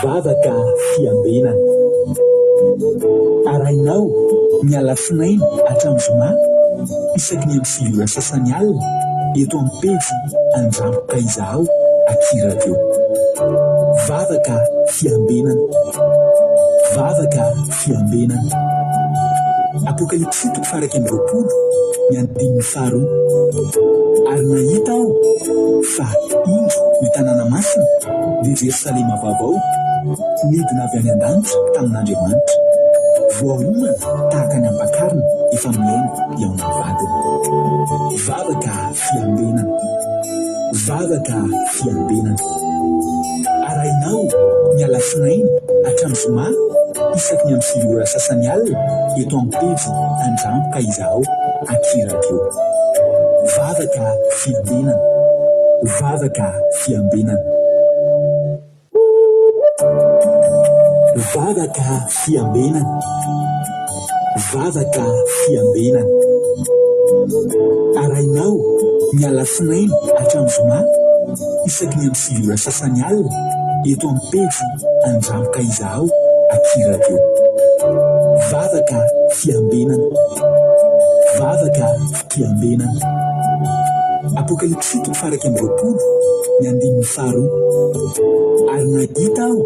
Vavaka fiambenana. Arainao miala sinainy hatramin'ny zoma isaky ny amin'ny sivy sasany alina eto amin'ny pejy Andramboka izaho akirako. Vavaka fiambenana. Vavaka fiambenana. Apokalipsy 1:20 ny andininy faharoa. Ary nahita aho fa indro ny tanàna masina ny Jerosalema vaovao midina avy any an-danitra tamin'Andriamanitra, voaomana tahaka ny ampakarina efa miaina eo amin'ny vadiny. Vavaka fiambenana. Vavaka fiambenana. Arainao miala sinainy hatramin'ny zoma isaky ny amin'ny sivy sasany alina eto amin'ny pejy Andramboka izaho akirako. Vavaka fiambenana. Vavaka fiambenana. Vavaka fiambenana. Vavaka fiambenana. Arainao miala sinainy hatramin'ny zoma isaky ny amin'ny sivy sasany alina eto amin'ny pejy Andramboka izaho akirako. Vavaka fiambenana. Vavaka fiambenana. Apokalipsy 1:20 ny andininy faharoa. Ary nahita aho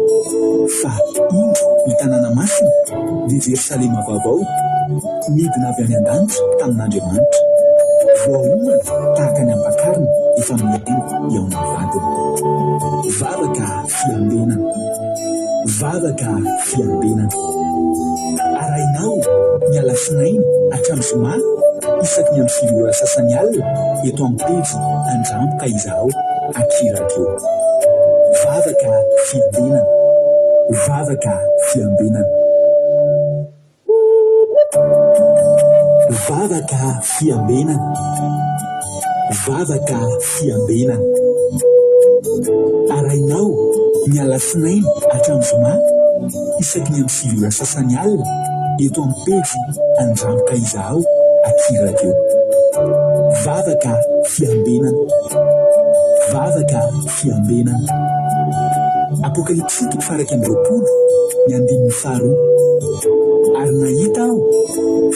fa indro ny tanàna masina ny Jerosalema vaovao midina avy any an-danitra tamin'Andriamanitra, voaomana tahaka ny ampakarina efa miaina eo amin'ny vadiny. Vavaka fiambenana. Vavaka fiambenana. Arainao miala sinainy hatramin'ny zoma isaky ny amin'ny sivy sasany alina eto amin'ny pejy Andramboka izaho akirako. Vavaka fiambenana. Vavaka fiambenana. Vavaka fiambenana. Vavaka fiambenana. Arainao miala sinainy hatramin'ny zoma isaky ny amin'ny sivy sasany alina eto amin'ny pejy Andramboka izaho akirako. Vavaka fiambenana. Vavaka fiambenana. Apokalipsy 1:20 ny andininy faharoa. Ary nahita aho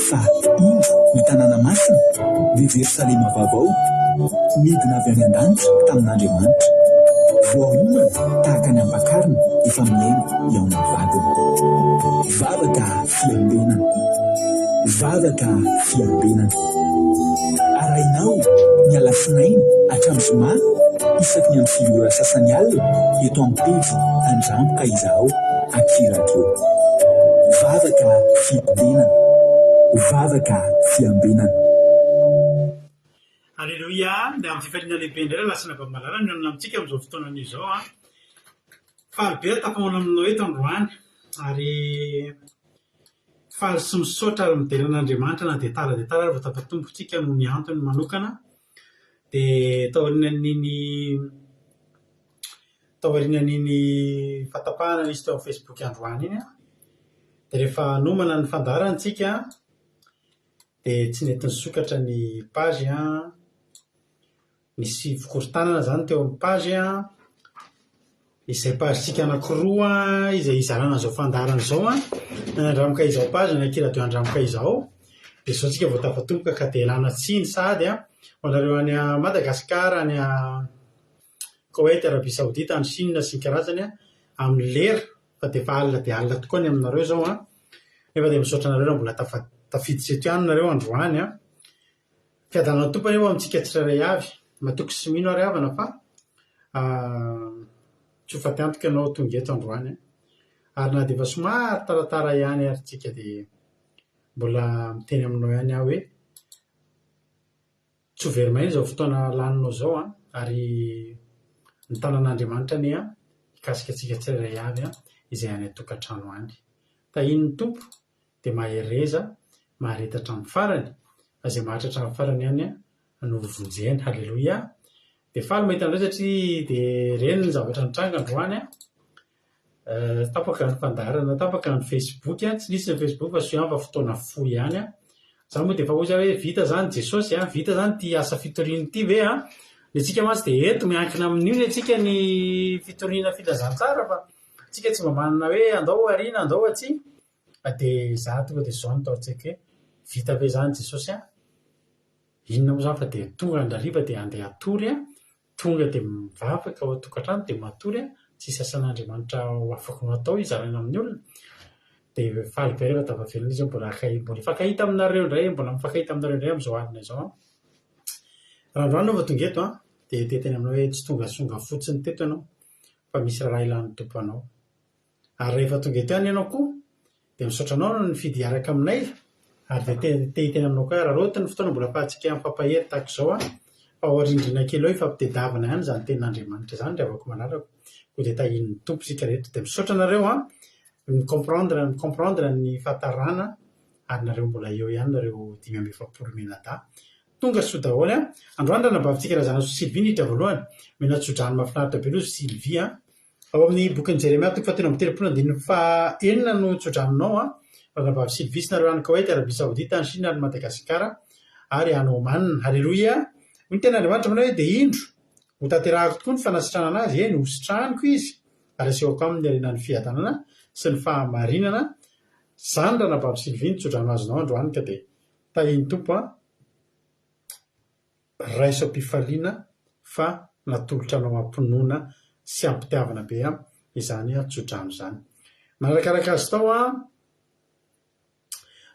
fa indro ny tanàna masina ny Jerosalema vaovao midina avy any an-danitra tamin'Andriamanitra, voaomana tahaka ny ampakarina efa miaina eo amin'ny vadiny. Vavaka fiambenana. Vavaka fiambenana. Arainao miala sinainy hatramin'ny zoma isaky ny amin'ny sivy sasany alina eto amin'ny pejy Andramboka izaho akirako. Vavaka fiambenana. Vavaka fiambenana. Alleluia. Dia amin'ny fifaliana lehibe indray lasina bamalara ny onona amintsika amin'izao fotoana izao. Faly be tapahoana aminao eto androany, ary faly sy misaotra ary mideran'Andriamanitra na dia tara ary vao tapatombotsika no ny antony manokana. Dia taorian'iny fatapahana nisy teo amin'ny Facebook androany iny. Dia rehefa nomana ny fandarantsika dia tsy nety nisokatra ny page nisy fikorontanana zany teo amin'ny page izay pagetsika anankiroa izay izarana izao fandarana izao ny Andramboka izao page ny akiradio Andramboka izao. Dia izao tsika vao tafatomboka ka dia elana tsiny sady ho anareo any Madagasikara, any Koweït, Arabia Saodita, any Chine sy ny karazany amin'ny lera fa dia efa alina dia alina tokoa ny aminareo izao nefa dia misaotra anareo raha mbola tafiditra eto ihany nareo androany fiadanao tompony eo amintsika tsirairay avy, matoky sy mino ary havana fa tsy ho faty ianao tonga eto androany ary na dia efa somary taratara ihany ary tsika dia mbola miteny aminao ihany aho hoe tsy ho very maina izao fotoana laninao izao ary ny tanan'Andriamanitra ny hikasika antsika tsirairay avy izay any an-tokantrano any. Tahiny ny tompo dia mahereza mahareta hatramin'ny farany, fa izay maharitra hatramin'ny farany ihany no vonjeny. Halleloia. Dia faly mahita an'ireo satria dia reny ny zavatra nitranga androany tapaka ny fandarana, tapaka ny Facebook tsy nisy ny Facebook fa so ihany fa fotoana fohy ihany Zany moa dia efa ozy hoe vita zany Jesosy, vita zany ty asa fitoriana ity ve ny antsika mantsy dia eto miankina amin'io ny antsika ny fitoriana filazantsara fa tsika tsy mba manana hoe andao arina andao atsy de za tonga de zao no taontsika hoe vita ve zany Jesosy inona moa zany fa de tonga andariva de andeha atory tonga de mivavaka ao an-tokantrano de matory tsisy asan'Andriamanitra ho afaka no atao izaraina amin'ny olona de faly be rehefa tavavelona izy mbola mifankahita aminareo indray mbola mifankahita aminareo indray amin'izao alina izao raha androany nao fa tonga eto de teteny aminao hoe tsy tonga songa fotsiny teto ianao fa misy raha ilan'ny tompo anao ary rehefa tonga eto ihany ianao koa de misaotra anao no nifidy hiaraka aminay ary de tehiteny aminao koa raha roa ny fotoana mbola afahantsika mifampahery tahaka izao fa ao arindrina kely eo ifampitadiavana ihany zany tenin'Andriamanitra zany dre avako manarako ko de tahin'ny tompo sika rehetra de misaotra anareo comprendre ny fahatarana ary nareo mbola eo ihany nareo 5 menada tonga soa daholo androany raha nabavitsika razana Sylvie niditra voalohany mena tsodrano mahafinaritra be aloha Sylvie ao amin'ny bokin'ny Jeremia toko fahatelo amby telopolo andininy fahaenina no tsodranonao raha nabavy Sylvie sy nareo any Koweït, Arabia Saodita, ny Chine ary Madagasikara ary any Oman. Haleloia ny ten'Andriamanitra aminao hoe de indro ho tanterahako tokoa ny fanasitrana anazy ny hositrahanyko izy ary asehoko aminy arenan'ny fiadanana sy ny fahamarinana zany raha nabavy Sylvie ny tsodrano azonao androany ka de tahiny tompo raiso am-pifaliana fa natolotra anao ampinoana sy ampitiavana be izany tsodrano zany manarakaraka azy tao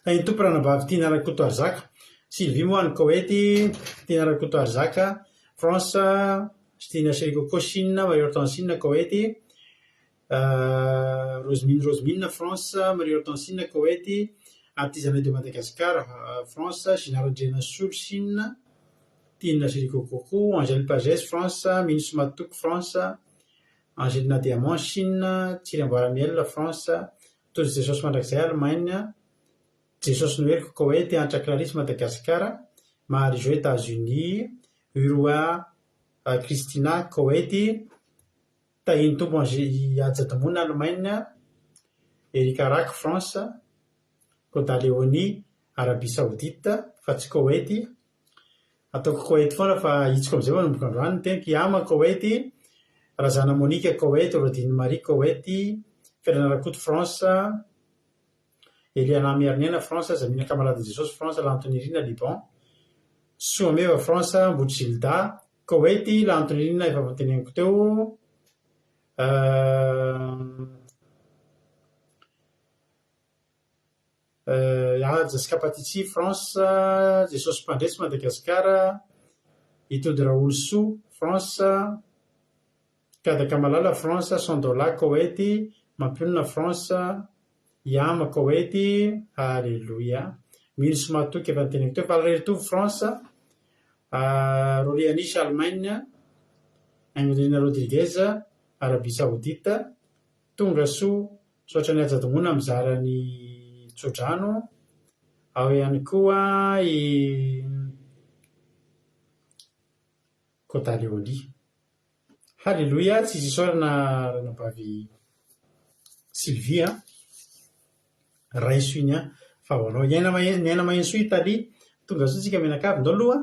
tahiny tompo raha nabavy Tina Kotoarzaka Sylvie moa any Koweït Tina Kotoarzaka France Tina Serikoko Chine Marie Hortensine Koweït Rosemine France Marie Hortensine Koweït Artisanat de Madagascar France Ginarandrena Soul Chine Tina Serikoko Angèle Pagès France Minus Matouk France Angelina Diamant Chine Tsirambaramiel France Tozy Jesosy mandrakizay Allemagne Jesosy Noelko Koweït Antra Clarisse Madagascar Marie-Jo États-Unis Uroa Christina Koweït tahiny tompo Ajadomona Allemagne Erika Rak France Koda Léonie Arabie Saoudite fa tsy Koweït ataoko Koweït foana fa hitsiko am'izay manomboka androany ny teniko Iama Koweït Razana Monique Koweït Rodine Marie Koweït Ferdinand Rakoto France Eliana Miarniana France Zamina Camarade Jesosy France Lantonirina Liban Soameva France Boutgilda Koweït Lantonirina efa vanteneniko teo Jessica Patici France Jesosy Mpandresy Madagasikara Itody Raoul Soa France Kadaka Malala France Sandola Koweït Mampionina France Iama Koweït Alléluia Minus Matouk efa niteneniko teo Valerietovy France Rolianis Allemagne Angelina Rodriguez Arabie Saoudite tonga soa soatra ny ajadomona mizara ny tsodrano ao ihany koa Kota Léonie Halleluia tsy izy isorana ranabavy Sylvie raiso iny fa hoanao niaina mahensoa Italie tonga soa tsika menakavy ndao aloha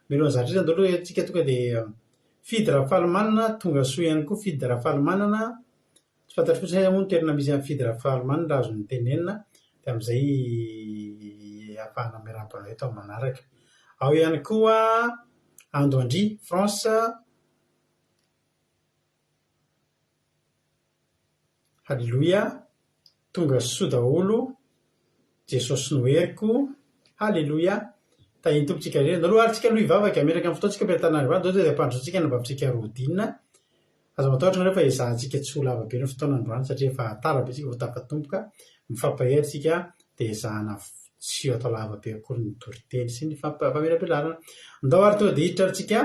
melohan'ny zatrisa ndao aloha tsika tonga de fidy Rafalimanana tonga soa ihany koa fidy Rafalimanana tsy fantatro fotsiny moa ny toerana misy amin'ny fidy Rafalimanana raha azony tenenina de amin'izay ahafahana miarahaba eto amin'ny manaraka ao ihany koa Andoandry France Halleluia tonga soa daholo Jesosy noheriko Halleluia tahiny tompotsika rehetra ndao aloha ary tsika aloha hivavaka miaraka amin'ny fotoantsika mpiatan'Andriamanitra ndao de ampandrotsika nabavitsika Rodine aza matahotra nareo fa izahantsika tsy ho lava be ny fotoan'androany satria efa tara be tsika vao tafatompoka mifampahery tsika de izahana tsy atao lava be akory ny toriteny sy ny famelabelana ndao ary tonga de hiditra aritsika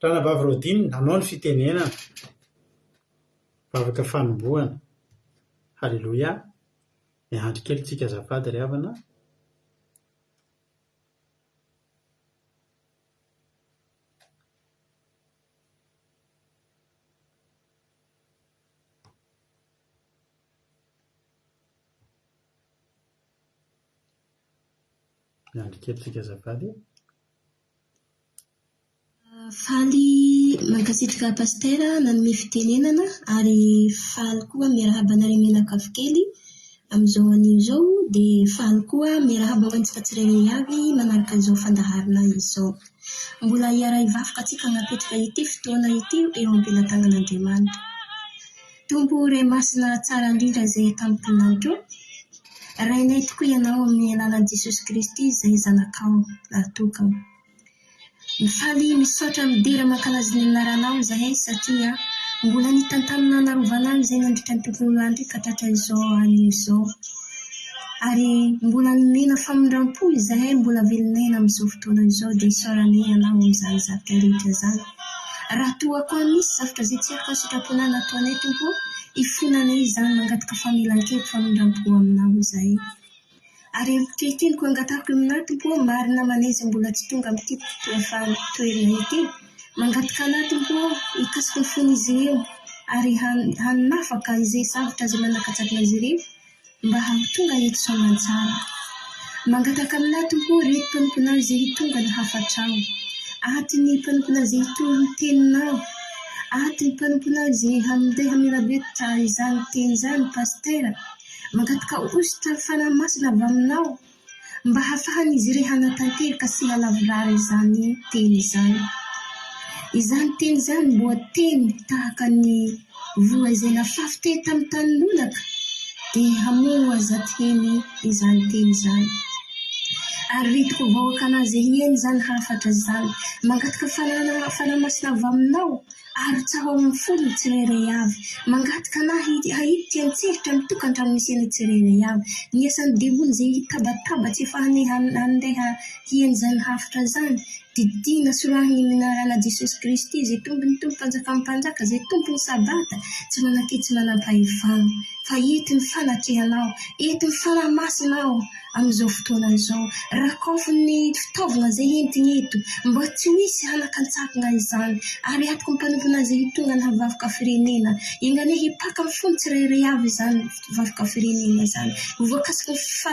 raha nabavy Rodine nanao ny fitenenana vavaka fanombohana Halleluia miandry kely tsika azafady ry havana miandry kely tsika azafady faly mankasitraka pastera nanome fitenenana ary faly koa miarahaba anareo menakavy kely amin'izao anio izao dia faly koa miarahaba hoantsika tsirairay avy manaraka izao fandaharana izao. Mbola hiara hivafoka antsika hanapetraka ity fotoana ity eo am-pelantanan'Andriamanitra. Tompo iray masina tsara indrindra izay tamponanitro, rainay tokoa ianao amin'ny alalan'i Jesosy Kristy izay zanakao natokana. Mifaly misaotra midera mankalazy ny anaranao izahay satria mbola nitantanana narovana izay nandritra ny tontolo andro ka hatratra izao anio izao. Ary mbola nomena famindram-po izahay mbola velonena amin'izao fotoana izao dia isaorana ianao amin'izany zavatra rehetra izany. Raha toa koa misy zavatra izay tsy afaka sitrapona nataonay tompo, ifonanay izany mangataka famelan-keloka famindram-po aminao izahay. Ary kehikeniko angatahako aminao tompo marina manaizy mbola tsy tonga amin'ity toerana ity. Mangataka anao tompo hikasika ny fon'izy ireo ary hanafaka izay zavatra izay manakatsakina azy ireo mba hahatonga eto soamantsara. Mangataka aminao tompo reto mpanomponao izay hitonga ny hafatrao. Aty ny mpanomponao izay hitoro ny teninao. Aty ny mpanomponao izay handeha hamelabetra izany teny izany pastera. Mangataka ositra fanahy masina avy aminao mba hahafahan'izy ireo hanatanteraka sy halavorary izany teny izany. Izany teny izany mboa teny tahaka ny voa izay nafafy teny tamin'ny tanin'olaka dia hamoa zaty-heny izany teny izany. Ary ritiko vahoaka anazy hieny izany hafatra izany. Mangataka fanahy masina avy aminao ary tsaho amin'ny folo tsirairay avy. Mangataka anah hahity an-tsehitra mitokantranony misy eny tsirairay avy. Ny asan'ny debony izay hitabatabatsy efa handeha hieny izany hafatra izany. Didina sorahiny minarana Jesosy Kristy izay tompony tompo mpanjakan'ny mpanjaka, izay tompony sabata, tsy manakitsy manam-pahefana. Fa entiny fanatrehanao, entiny fanahy masinao amin'izao fotoana izao. Rakofy ny fitaovana izay entiny eto mba tsy misy hanakantsakina izany. Ary atoko ny mpanompona izay hitonga ny havavoka firenena. Ingane hipaka amin'ny fony tsirairay avy izany vavoka firenena izany. Voakasika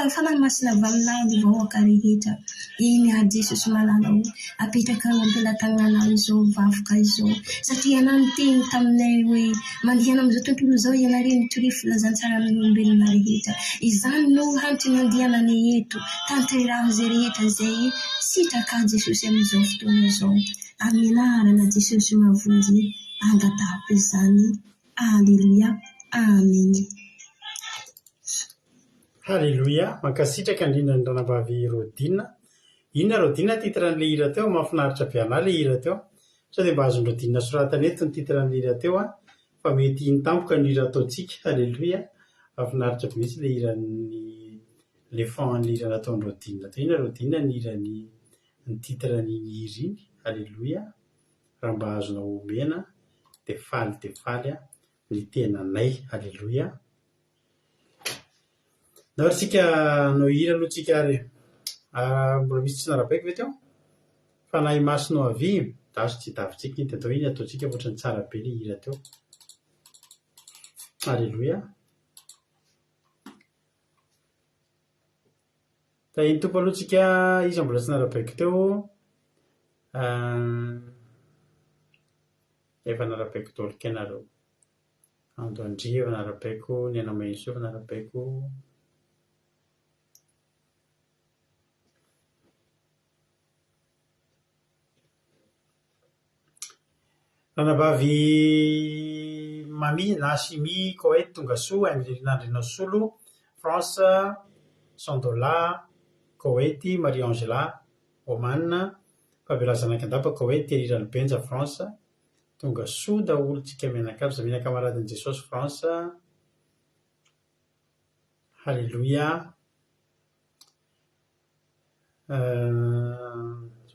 fanahy masina avy aminao ny vahoaka rehetra. Eny ary Jesosy malalao apetraka ao am-pelantananao izao vavoka izao. Satria anao niteny taminay hoe mandihana amin'izao tontolo izao ianareo mitorify filazantsara amin'ny olombelona rehetra. Izany no antony nandihanany eto tanteraho izay rehetra izay sitraka Jesosy amin'izao fotoana izao. Amin'ny anarana Jesosy mavonjy angatahako izany. Alleluia. Amen. Halleluia. Mankasitraka indrindra ny ranavavy Rodina. Inona Rodina titran'ilay hira teo? Mahafinaritra be anahy ilay hira teo. Sao dia mba azon'ny Rodina soratana eto ny titran'ilay hira teo fa mety hitampoka ny hira ataontsika. Halleluia. Mahafinaritra be mihitsy ilay hiran'ny fond-n'ilay hira nataon'ny Rodina teo. Inona Rodina ny hirany ny titran'ny hira iny? Halleluia. Raha mba azonao omena dia faly ny tenanay. Halleluia. Naorintsika no hira aloha tsika ary mbola misy tsy narabaiko ve teo? Fanahy masino avy daso tsy davintsika iny dia iny ataontsika ohatrany tsara be ilay hira teo. Halleluia. Da iny tompo aloha tsika izy mbola tsy narabaiko teo. Efa narabaiko tolika ianareo. Andoandria efa narabaiko, ny Anamainso efa narabaiko. Ranavavy Mami Nasimi Koet Tongasoa Nandrina Solo France Sandola Koet Marie-Angela Oman Fabiola Zanakandapa Koet Rirany Benja France Tongasoa daholo tsika mianakavy izay mina kamaradin'i Jesosy France. Halleluia.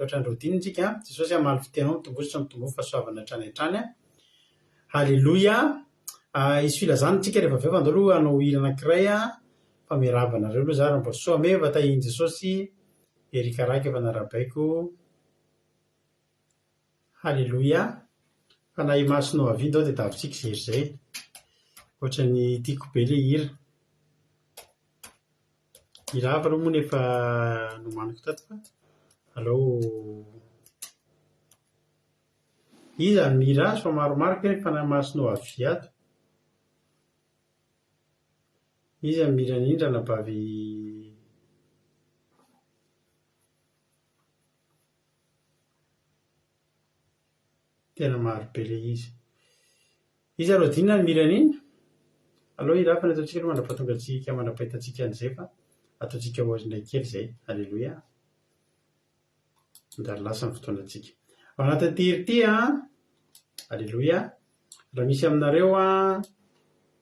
Ohatrany Rodina tsika Jesosy amaly fitenao mitombotra mitombo fahasoavana hatrany hatrany. Halleluia. Izy filazana tsika rehefa avy eo andao aloha hanao hira anankiray fa miarahaba anareo aloha za raha mba soa meva tahiny Jesosy Erika Raky efa narabaiko. Halleluia. Fanahy masino avy indao dia davintsika izy ery izay. Ohatrany tiako be ilay hira. Hira hafa aloha moa nefa nomaniko tato fa aleo iza mira azy fa maromarika rehefa namasinao avy ato iza mira indrindra nabavy tena maro be le izy aro dinina ny miran'iny aloha irafa ny ataontsika aloha mandrapahatongatsika mandrapahitatsika an'izay fa ataontsika oazinay kely izay alleloia mandary lasa ny fotoanantsika ao anatin'ny tirity alleloia raha misy aminareo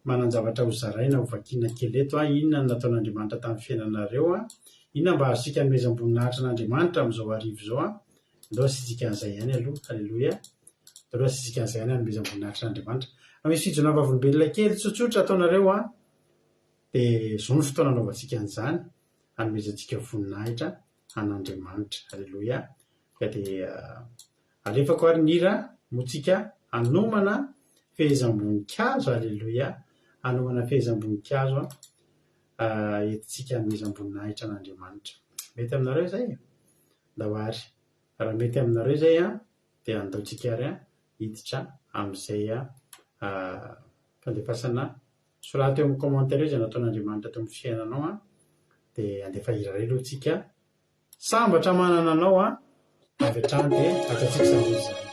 manan-javatra ho zaraina ho vakiana kely eto inona no nataon'Andriamanitra tamin'ny fiainanareo inona mba azosika nomezam-boninahitra n'Andriamanitra amin'izao arivo izao ndao sitsika an'izay ihany aloha alleloia ndao sitsika an'izay ihany nomezam-boninahitra n'Andriamanitra misy fijona vavolombelona kely tsotsotra ataonareo dia izao ny fotoana anaovantsika an'izany hanomezantsika voninahitra an'Andriamanitra alleloia ka dia alefako ary ny hira motsika hanomana fehezam-boninkazo alleloia hanomana fehezam-boninkazo entintsika hanomezam-boninahitra an'Andriamanitra mety aminareo izay dahoary raha mety aminareo izay dia andaontsika ary hiditra amin'izay fandefasana soraty eo amin'ny commentaire izay nataon'Andriamanitra teo amin'ny fiainanao dia andefa hira iray aloha tsika sambatra manana anao avy hatrany dia ataontsika izany izany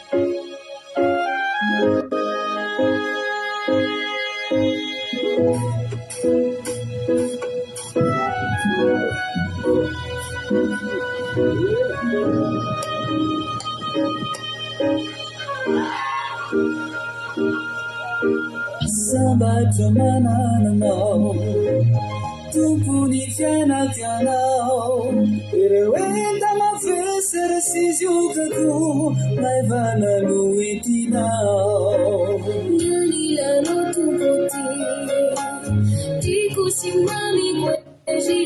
Sambatra manananao tompony fianatianao ireo entana fesera sy ziokako maivana no entinao nililano tompoti tiako sy mamikoezy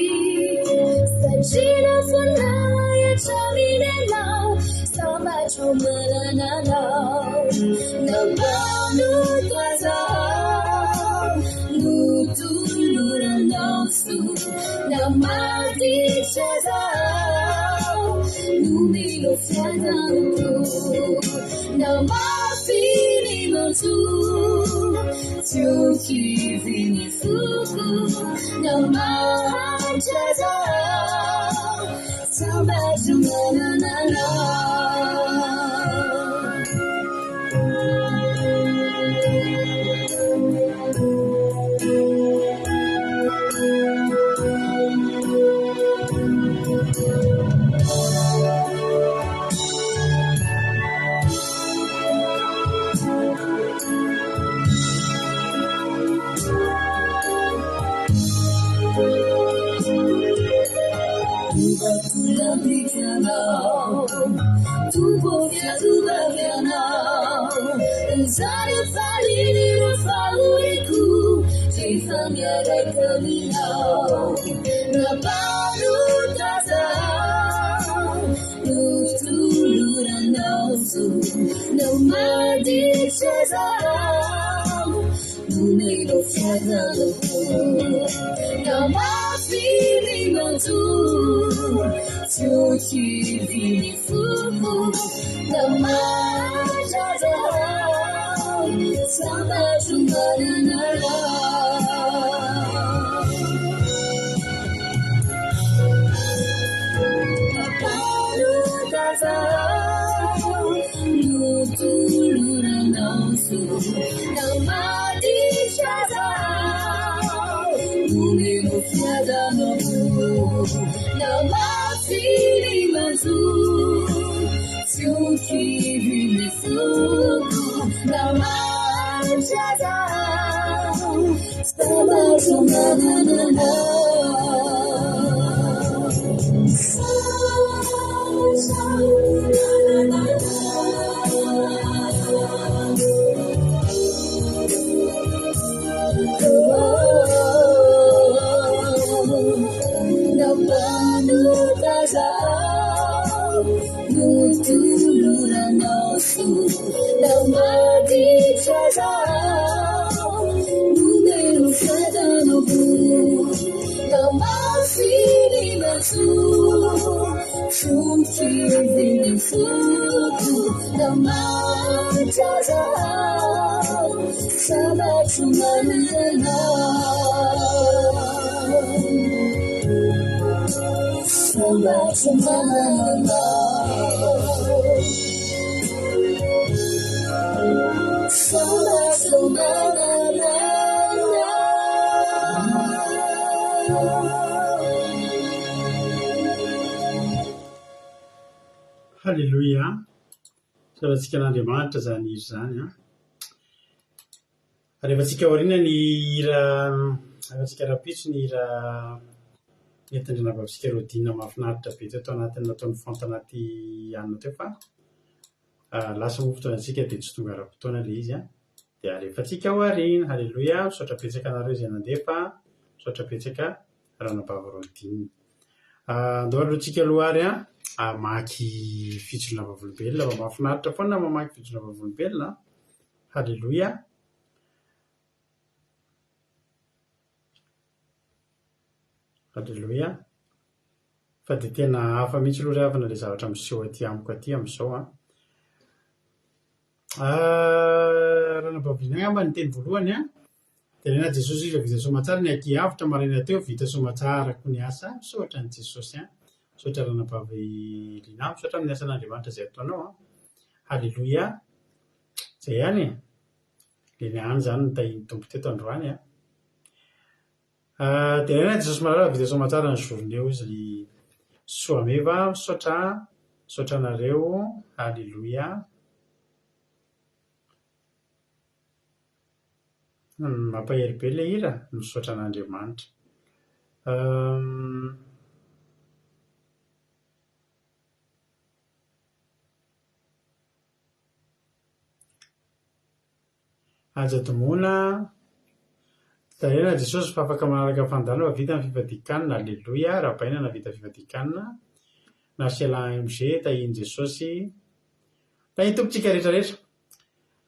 sajina fonaya traminenao sambatra manananao nabano Namadichazao, numilo fiatanto, namafini montu, tuki vini fuku, namachazao, sambaju mananana. Zare falini no fauriku, tifamia rekamino, na balutada, no tulura nausu, no madicheza, no melo fiadano, no mafili mantu, tuki vini fuku, no majaza. Sambaju mananara Paludaza Nutulura nausu Namadishaza Numino fiadano Namafili manzu Tuki vini fuku Namachazao, sambaju mananana. Sambaju mananana. Nabanutazao, nutulura nosu. Namadichazao, numero fiadano namafili mansu, chumchi vini fuku, namachazao. jaza sabatro manana sabatro manana sabatro manana Halleluia. Salatsika an'Andriamanitra zany izy zany a. Rehefa tsika aoriana ny hira, rehefa tsika rapitso ny hira entindrina avy amintsika rodina mahafinaritra be teo anatin'ny nataon'ny font anaty anina teo fa lasa mo fotoanantsika dia tsy tonga ara-potoana ilay izy a. Dia alefantsika aoriana. Halleluia. Misaotra betsaka anareo izay nandefa, misaotra betsaka ranabavy rodina. Andao alohantsika aloha ary maky fitsonana vavolombelona, fa mahafinaritra foana mamaky fitsonana vavolombelona. Halleluia. Halleluia. Fa dia tena hafa mihitsy aloha ry havana ilay zavatra miseho aty amiko aty amin'izao a. Ranabavy angamba ny teny voalohany a. Dia na Jesosy izy vita soamantsara ny aky avitra maraina teo vita soamantsara koa ny asa. Misaotra ny Jesosy a. Misaotra ranabavy Lina, misaotra amin'ny asan'Andriamanitra izay ataonao a. Halleluia. Izay ihany e. Ilay niany zany no tahin'ny tompo teto androany a. Dia na Jesosy marara vita soamantsara ny journée izy soameva. Misaotra anareo. Halleluia. Mampahery be ilay hira, misaotra an'Andriamanitra. Ajadomona tarena Jesosy fa afaka manaraka fandalina fa vita ny fivadikanina. Alleluia. Rabaina na vita fivadikanina. Nasela MG tahiny Jesosy, tahiny tompontsika rehetrarehetra.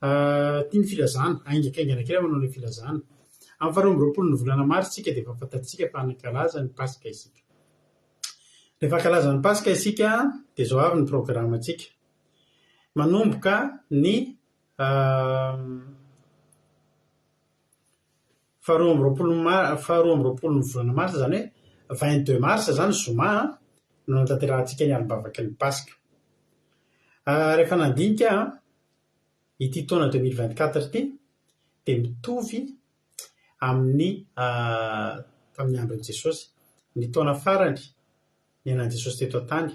Tiany filazana, aingakaingana kely manao ilay filazana. Amin'ny 12 ny volana mars tsika dia efa fantatsika fa hankalaza ny Pasika isika. Rehefa hankalaza ny Pasika isika dia izao avy ny programantsika. Manomboka ny 12 ny volana mars, zany hoe 22 mars zany zoma no natanterantsika ny alim-bavaky ny Pasika. Rehefa nandinika ity taona 2024 ity dia mitovy amin'ny tamin'ny andron'i Jesosy, ny taona farany ny anan'i Jesosy teto an-tany.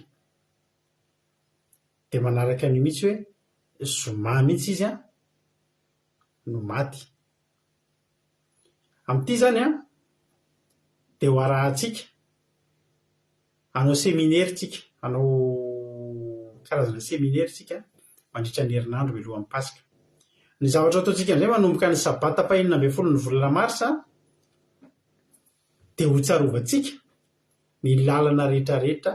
Dia manaraka ny mihitsy hoe zoma mihitsy izy no maty. Amin'ity zany dia ho arahantsika hanao seminaire tsika, hanao karazana seminaire tsika mandritra ny herinandro mialohan'ny Pasika. Ny zavatra ataontsika amin'izay manomboka ny sabata fahaenina ambin'ny 10 ny volana marsa dia ho tsarovantsika ny lalana rehetrarehetra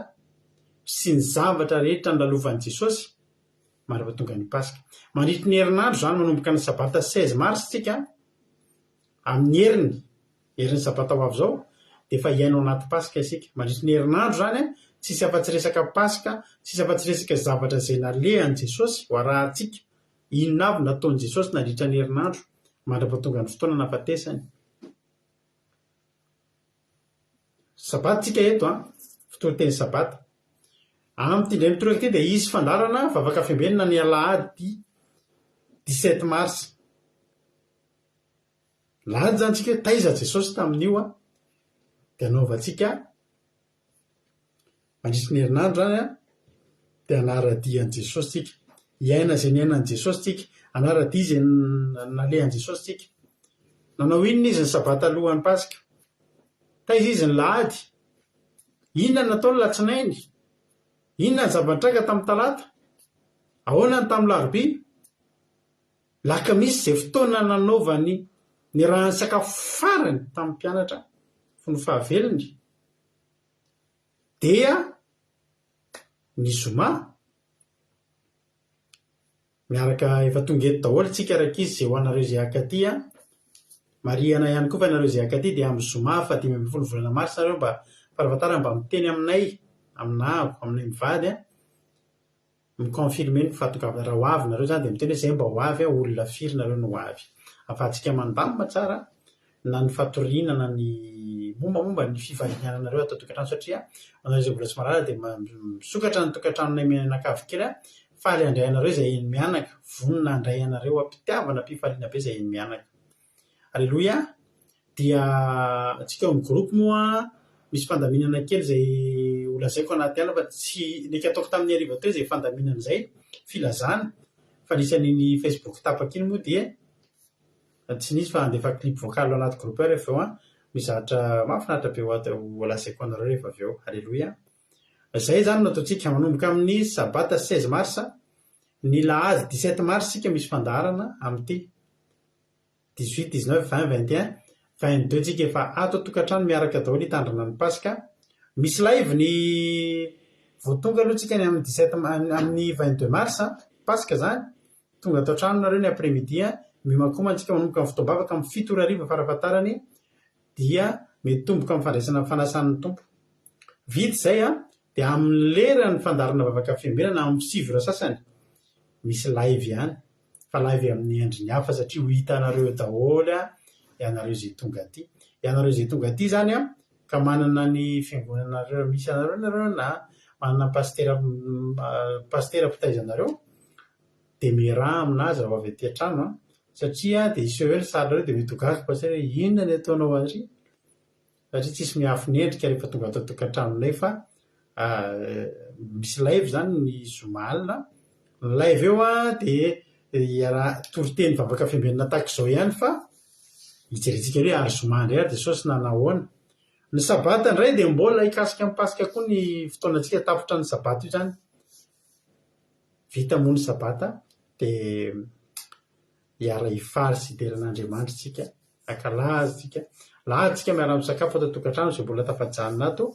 sy ny zavatra rehetra nolalovan'i Jesosy mandra-pahatonga ny Pasika. Mandritra ny herinandro zany manomboka ny sabata 16 mars tsika amin'ny herin'ny sabata ho avy izao dia efa hiainao anaty Pasika isika. Mandritra ny herinandro zany tsisy afa-tsy resaka Pasika, tsisy afa-tsy resaka zavatra izay nalehan'i Jesosy ho arahantsika. Inona avy nataon'i Jesosy nandritra ny herinandro mandra-pahatonga ny fotoana nafatesany. Sabata tsika eto fotoan-teny sabata. Amin'ity indray mitoroka ity dia izy fandarana vavaka fiambenana ny alahady 17 mars. Lahady zany tsika hoe taiza Jesosy tamin'io dia anaovantsika mandritra ny herinandro zany dia anaradian'i Jesosy tsika. Iaina izay niainan'i Jesosy tsika, anaradia izay nalehan'i Jesosy tsika. Nanao inona izy ny sabata alohan'ny Pasika? Taiza izy ny lahady? Inona nataony latsinainy? Inona ny zava-nitranga tamin'ny talata? Ahoana ny tamin'ny larobia? Lakamisy izay fotoana nanaovany ny rahan'ny sakafo farany tamin'ny mpianatra fony fahavelony dia ny zoma. Miaraka efa tonga eto daholo tsika rakizy izay ho anareo izay akaty mariana ihany koa fa ianareo izay akaty dia amin'ny zoma fa 5 ambin'ny 10 volana mars nareo mba farafatara mba miteny aminay, aminako, aminay mivady miconfirme ny fahatongavana raha ho avy nareo zany de miteny hoe zay mba ho avy olona firy nareo no ho avy afahantsika mandamina tsara na ny fatorinana ny mombamomba ny fivaliananareo atao tokantrano satria anareo zay mbola tsy marara de misokatra ny tokantranonay menakavy kely faly andray anareo zay eny mianaka vonona andray anareo ampitiavana mpifaliana be zay eny mianaka alleloia dia atsika eo amin'ny groupe moa misy fandaminana kely zay olazaiko anaty ala fa tsy nika ataoko tamin'ny ariva teo zay fandaminana zay filazana fa nisan'iny Facebook tapaka iny moa dia tsy nisy fa andefa clip vocal anaty groupe rehefa eo mizatra mahafinaritra be olazaiko anareo rehefa avy eo alleloia zay zany nataontsika manomboka amin'ny sabata 16 mars ny lahazy 17 mars sika misy fandarana amin'ity 18 19 20 21 22 tsika efa ato tokantrano miaraka daholo hitandrina ny paska misy live ny voatonga aloha tsika ny amin'ny 17 amin'ny 22 mars paska zany tonga atao trano nareo ny après midi mimakoma antsika manomboka amin'ny fotoam-bavaka amin'ny 7 ariva farafatarany dia mety tomboka amin'ny fandraisana fanasan'ny tompo vity zay dia amin'ny lera ny fandarana vavaka fiambirana amin'ny 7 sasany misy live ihany fa live amin'ny andriny hafa satria ho hitanareo daholo ianareo zay tonga aty ianareo zay tonga aty zany ka manana ny fiangonanareo misy anareo na manana pastera pitaizanareo de miraha aminazy raha avy aty an-trano satria de iseho hoe sarareo de metogasy pasera inona ny ataonao ary satria tsisy miafiny endrika rehefa tonga atao tokantranonay fa misy live zany ny zomalina live eo de raha toriteny vavaka fiambinana tahak'izao ihany fa hijeretsika hoe ary zoma ndray ary de saosy nanahoana ny sabata indray de mbola hikasika amin'ny pasika koa ny fotoanantsika tapotra ny sabata io zany vita moa ny sabata de hiara hifaly sy deran'Andriamanitra tsika akalazy tsika lahady tsika miara misakafo atao tokantrano zay mbola tafajanona ato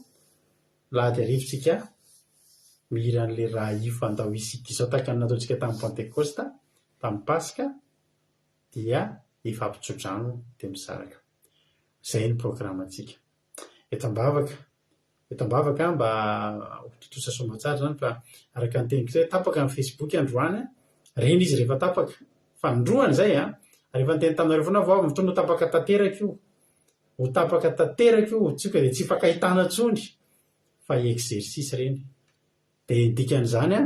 lahady arivotsika mihira an'le raha ifo andao isika izao tahaka ny nataontsika tamin'ny Pentecosta tamin'ny paska dia efa ampitsodrano de misaraka zay ny programantsika eto ambavaka mba hototosa somatsara zany fa araka ny teniko zay tapaka amin'ny Facebook androany reny izy rehefa tapaka fa ndroany zay rehefa nyteny taminareo foana vao avy mitondro tapaka tanteraka io ho tapaka tanteraka io tsika de tsy fakahitana tsony fa exercice reny de dikan'izany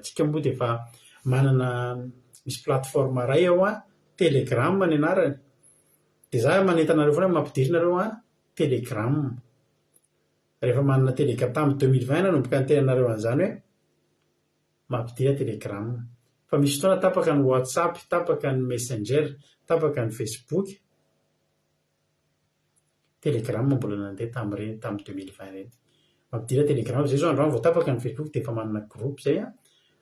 tsika moa de efa manana misy plateforme ray ao Telegram ny anarany de za manentanareo foana mampidirinareo Telegram rehefa manana Telegram tamin'ny 2020 nanomboka ny tenanareo an'izany hoe mampidira Telegram fa misy fotoana tapaka ny WhatsApp tapaka ny Messenger tapaka ny Facebook Telegram mbola nandeha tamin'ireny tamin'ny 2020 reny mampidira Telegram zay zao androany vao tapaka ny Facebook de efa manana groupe zay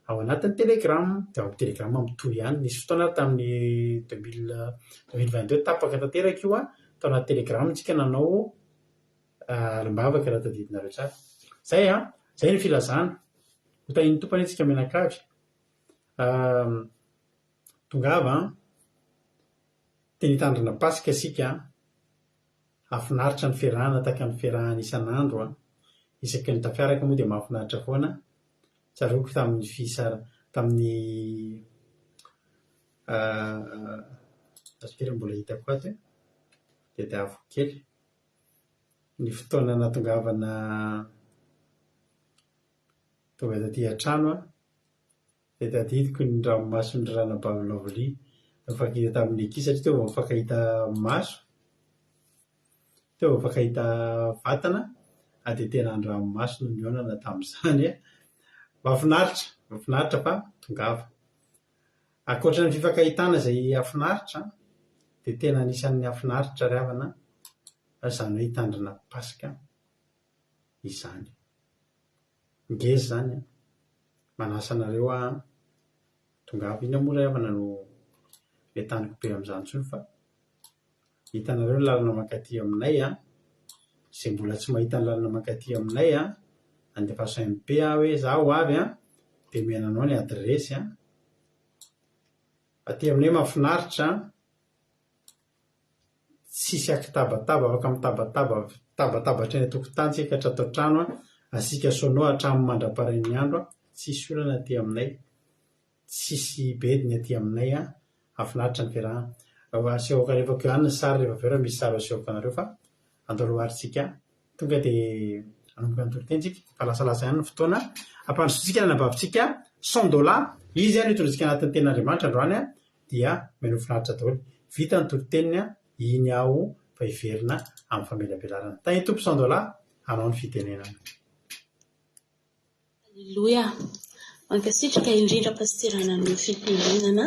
ao anatin'ny Telegram de ao amin'ny Telegram mitohy ihany nisy fotoana tamin'ny 2022 tapaka tanteraka io tao anaty Telegram tsika nanao limbavaka raha tadidinareo tsara zay ny filazana hotahiny tompany tsika menakavy tongava teny hitandrina pasika sika afinaritra ny fiarahana tahaka ny fiarahana isan'andro isaky ny tafiaraka moa de mahafinaritra foana tsaroako tamin'ny fisara tamin'ny asikely mbola hitako ato de avo kely ny fotoana natongavana tonga taty an-trano de tadidiko ny ranomasony ranabavy mifakahita tamin'ny eky satria teo vao mifankahita maso teo vao mifankahita vatana de tena andranomasony mionana tamin'izany mahafinaritra fa tongava akoatra ny fifankahitana zay afinaritra de tena anisan'ny afinaritra ry havana zany hoe hitandrina paska izany ngezy zany manasa anareo tongava iny moa ry havana no le taniko be amin'izany tsony fa hitanareo ny lalana mankaty aminay zay mbola tsy mahita ny lalana mankaty aminay andefaso MP hoe zaho avy de menanao ny adresy aty aminay mahafinaritra tsisy akitabataba afaka mitabatabatra eny an-tokotany tsika hatratao trano asika sonoa hatramin'ny mandraparain'ny andro tsisy olana aty aminay, tsisy bediny aty aminay afinaritra ny fiarahana. Asehoaka rehefa koanina sary rehefa avy eo raha misy sary asehoaka anareo fa andoloaritsika tonga dia anomboka ny tolotensika fa lasalasa ihany ny fotoana ampandrosotsika ny anabavitsika $100 izy itondrantsika anatin'ny ten'Andriamanitra androany dia meno finaritra daholo vita ny toloteniny iny aho fa hiverina amin'ny famelabelarana tany tompo $100 anao ny fitenenana. Alleluia. Mankasitraka indrindra pasterana ny fitenenana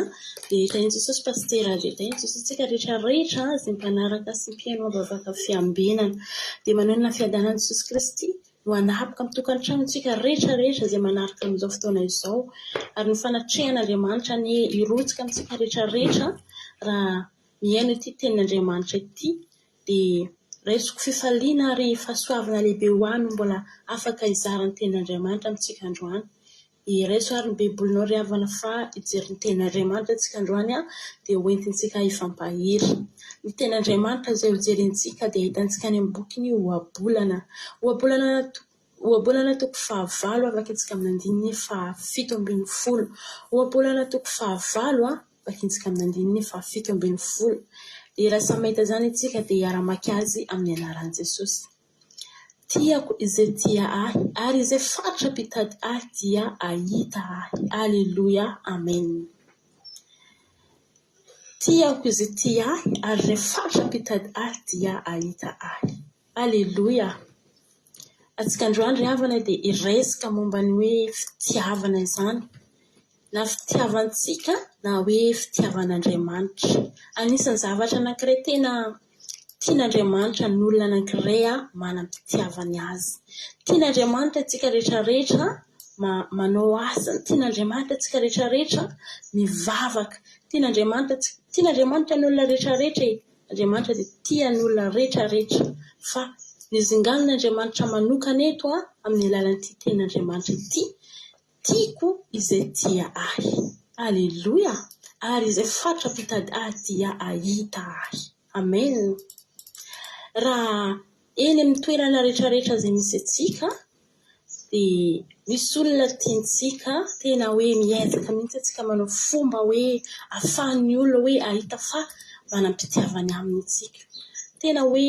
dia tainy Jesosy pastera rehetra tainy Jesosy tsika rehetrarehetra izay mpanaraka sy mpiaino mabavaka fiambenana dia manonona fiadanan'i Jesosy Kristy no anapoka amin'ny tokantranotsika rehetrarehetra izay manaraka amin'izao fotoana izao ary ny fanatrehan'Andriamanitra ny hirotsika amintsika rehetrarehetra raha miaino ity tenin'Andriamanitra ity dia raisiko fifaliana ary fahasoavana lehibe ho any mbola afaka hizaran'ny tenin'Andriamanitra amintsika androany. Iraiso ary ny baibolinao ry havana fa hijery ny tenin'Andriamanitra antsika androany dia hoentintsika hifampahiry. Ny tenin'Andriamanitra izay hojerintsika dia hitantsika any amin'ny bokiny Ohabolana. Ohabolana toko 9 afaka intsika amin'ny andininy 7:10. Ohabolana toko 9 afaka intsika amin'ny andininy 7:10. Dia raha samy mahita izany itsika dia hiara-maka azy amin'ny anaran'i Jesosy. Tiako izay tia ahy ary izay fatra mpitady ahy dia ahita ahy. Alleluia. Amen. Tiako izay tia ahy ary izay fatra mpitady ahy dia ahita ahy. Alleluia. Atsika androany ry havana dia iresaka momba ny hoe fitiavana izany. Na fitiavantsika na hoe fitiavan'Andriamanitra. Anisan'ny zavatra anankiray tena tian'Andriamanitra ny olona anankiray manam-pitiavany azy. Tian'Andriamanitra tsika rehetrarehetra manao asa. Tian'Andriamanitra tsika rehetrarehetra mivavaka. Tian'Andriamanitra ny olona rehetrarehetra. Andriamanitra dia tian'ny olona rehetrarehetra. Fa nizingan'Andriamanitra manokana eto amin'ny alalan'ity tenin'Andriamanitra ity. Tiako izay tia ahy. Alleluia. Ary izay fatra mpitady ahy dia ahita ahy. Amen. Raha eny amin'ny toerana rehetrarehetra izay misy atsika dia misy olona tiantsika tena hoe miezaka mihitsy atsika manao fomba hoe ahafahan'ny olona hoe ahita fa manam-pitiavany amintsika. Tena hoe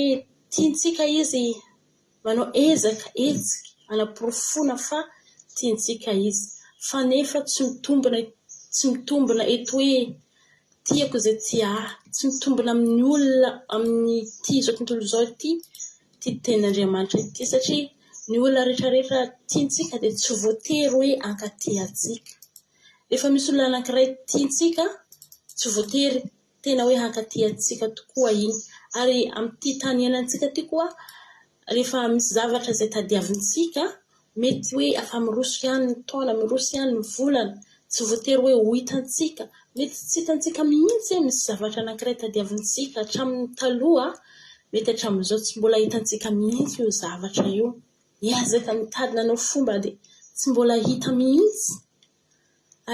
tiantsika izy manao ezaka hetsika manam-porofona fa tiantsika izy fa nefa tsy mitombina eto hoe tiako izay tia ahy, tsy mitombina amin'ny olona amin'ny ity izao tontolo izao ity tenin'Andriamanitra ity satria ny olona rehetrarehetra tiantsika dia tsy voatery hoe hankaty antsika. Rehefa misy olona anankiray tiantsika tsy voatery tena hoe hankaty antsika tokoa iny. Ary amin'ity tany iainantsika ity koa rehefa misy zavatra izay tadiavintsika mety hoe afa miroso ihany ny taona, miroso ihany ny volana, tsy voatery hoe ho hitantsika. Mety tsy hitantsika mihitsy misy zavatra anankiray tadiavintsika hatramin'ny taloha, mety hatramin'izao tsy mbola hitantsika mihitsy io zavatra io. Miezaka mitady nanao fomba dia tsy mbola hita mihitsy.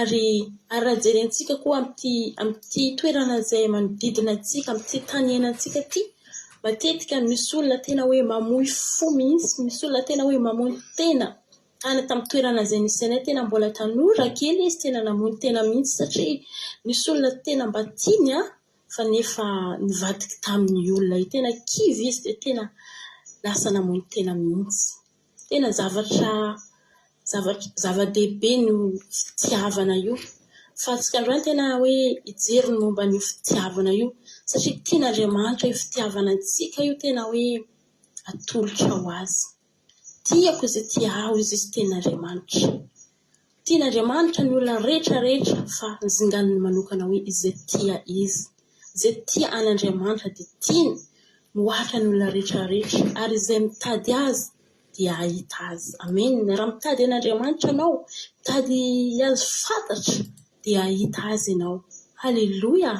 Ary raha jerentsika koa amin'ity toerana izay manodidina antsika, amin'ity tany iainantsika ity, matetika misy olona tena hoe mamoy fo mihitsy, misy olona tena hoe mamoy tena. Any tamin'ny toerana izay nisy anay tena mbola tanora kely izy tena namoy tena mihitsy satria misy olona tena mba tiany fa nefa nivadika tamin'ny olona io. Tena kivy izy dia tena lasa namoy tena mihitsy. Tena zava-dehibe no fitiavana io. Fa atsika androany tena hoe hijery ny momba ny fitiavana io satria tian'Andriamanitra io fitiavana antsika io tena hoe atolotra ho azy. Tiako izay tia aho izy tenin'Andriamanitra. Tian'Andriamanitra ny olona rehetrarehetra fa nizinganiny manokana hoe izay tia izy. Izay tia an'Andriamanitra dia tiany mihoatra ny olona rehetrarehetra ary izay mitady azy dia ahita azy. Amen. Raha mitady an'Andriamanitra anao, mitady azy fantatra dia ahita azy ianao. Halleluia.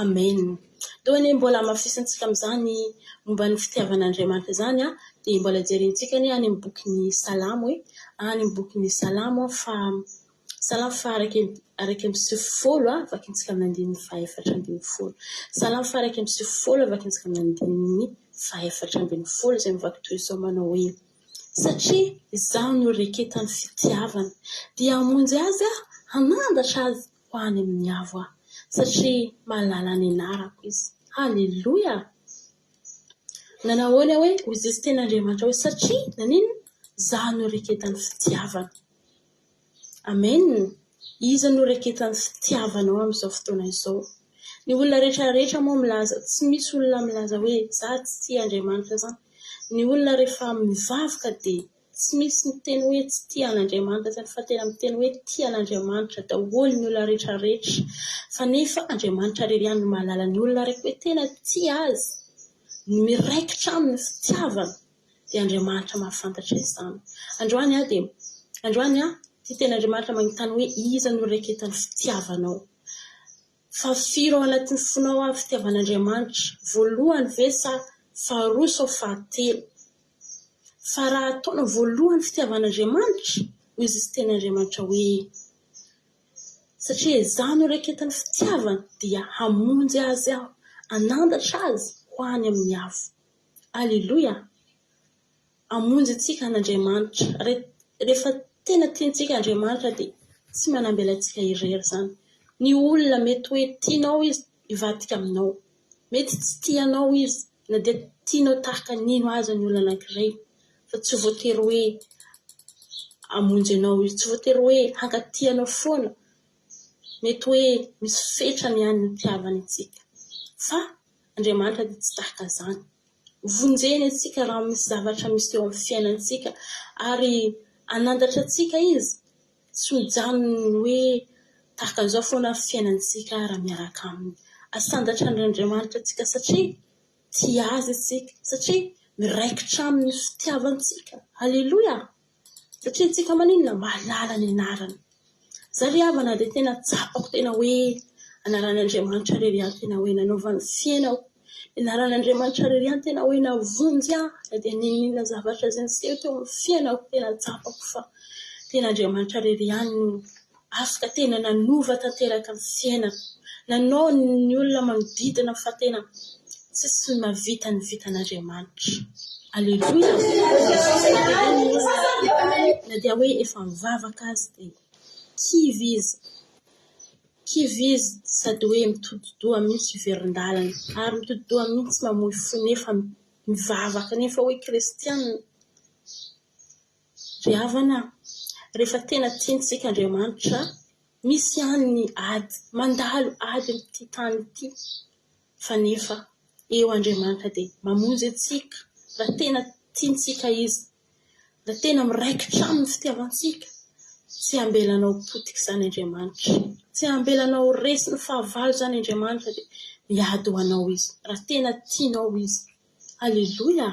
Amen. Toa ny mbola mafisantsika amin'izany momba ny fitiavan'Andriamanitra izany dia mbola jerintsika any amin'ny bokin'ny Salamo hoe any amin'ny bokin'ny Salamo fa Salamo fa araky amin'ny 90 afaka intsika amin'ny andininy 410. Salamo fa araky amin'ny 90 afaka intsika amin'ny andininy 410 izay mivaky toy izao manao hoe satria izaho no reketany fitiavana dia hamonjy azy hanandatra azy ho any amin'ny avo aho satria mahalala ny anarako izy. Halleloia. Nanahoana hoe hoy izy ten'Andriamanitra hoe satria nanino izaho no reketany fitiavana. Amen. Iza no reketany fitiavanao amin'izao fotoana izao. Ny olona rehetrarehetra moa milaza, tsy misy olona milaza hoe za tsy tia Andriamanitra zany. Ny olona rehefa mivavaka dia tsy misy miteny hoe tsy tia an'Andriamanitra zany fa tena miteny hoe tia an'Andriamanitra daholo ny olona rehetrarehetra. Fa nefa Andriamanitra irery ihany no mahalala ny olona rehefa hoe tena tia azy, miraikitra amin'ny fitiavana dia Andriamanitra mahafantatra izany. Androany dia ten'Andriamanitra magnotany hoe iza no reketany fitiavanao. Fa firy ao anatin'ny fonao avy fitiavan'Andriamanitra, voalohany ve sa faharoa sa fahatelo. Fa raha ataona voalohany fitiavan'Andriamanitra, hoy izy ten'Andriamanitra hoe satria izaho no reketany fitiavana dia hamonjy azy aho, hanandatra azy ho any amin'ny avo. Halleloia. Hamonjy antsika an'Andriamanitra. Rehefa tena tiantsika Andriamanitra dia tsy manambela antsika irery zany. Ny olona mety hoe tianao izy ivadika aminao, mety tsy tianao izy na dia tianao tahaka nino aza ny olona anankiray, fa tsy voatery hoe hamonjy anao izy, tsy voatery hoe hankatianao foana. Mety hoe misy fetrany ihany ny tiavany antsika. Fa Andriamanitra dia tsy tahaka zany. Vonjeny antsika raha misy zavatra misy eo amin'ny fiainantsika ary anandatra antsika izy. Tsy mijanona hoe tahaka an'izao foana fiainantsika raha miaraka aminy. Asandatra an'Andriamanitra antsika satria tia azy antsika, satria miraikitra amin'ny fitiavantsika. Halleloia. Satria antsika maninona mahalala ny anarany. Zary havana dia tena tsapako tena hoe anaran'Andriamanitra irery ihany tena hoe nanaovany fiainako. Anaran'Andriamanitra irery ihany tena hoe navonjy aho na dia ninona zavatra izay niseho teo amin'ny fiainako tena tsapako fa tena Andriamanitra irery ihany no afaka tena nanova tanteraka amin'ny fiainako. Nanao ny olona manodidina fa tena tsisy mavita ny vitan'Andriamanitra. Halleloia. Na dia hoe efa mivavaka azy dia kivy izy sady hoe mitododoha mihitsy iverin-dalana ary mitododoha mihitsy mamoy fo nefa mivavaka nefa hoe kristianina. Ry havana, rehefa tena tiantsika Andriamanitra, misy ihany ny ady, mandalo ady amin'ity tany ity. Fa nefa eo Andriamanitra dia mamonjy antsika raha tena tiantsika izy, raha tena miraikitra amin'ny fitiavantsika. Tsy ambelanao potika izany Andriamanitra, tsy ambelanao resy ny fahavalo izany Andriamanitra dia miady ho anao izy raha tena tianao izy. Halleloia.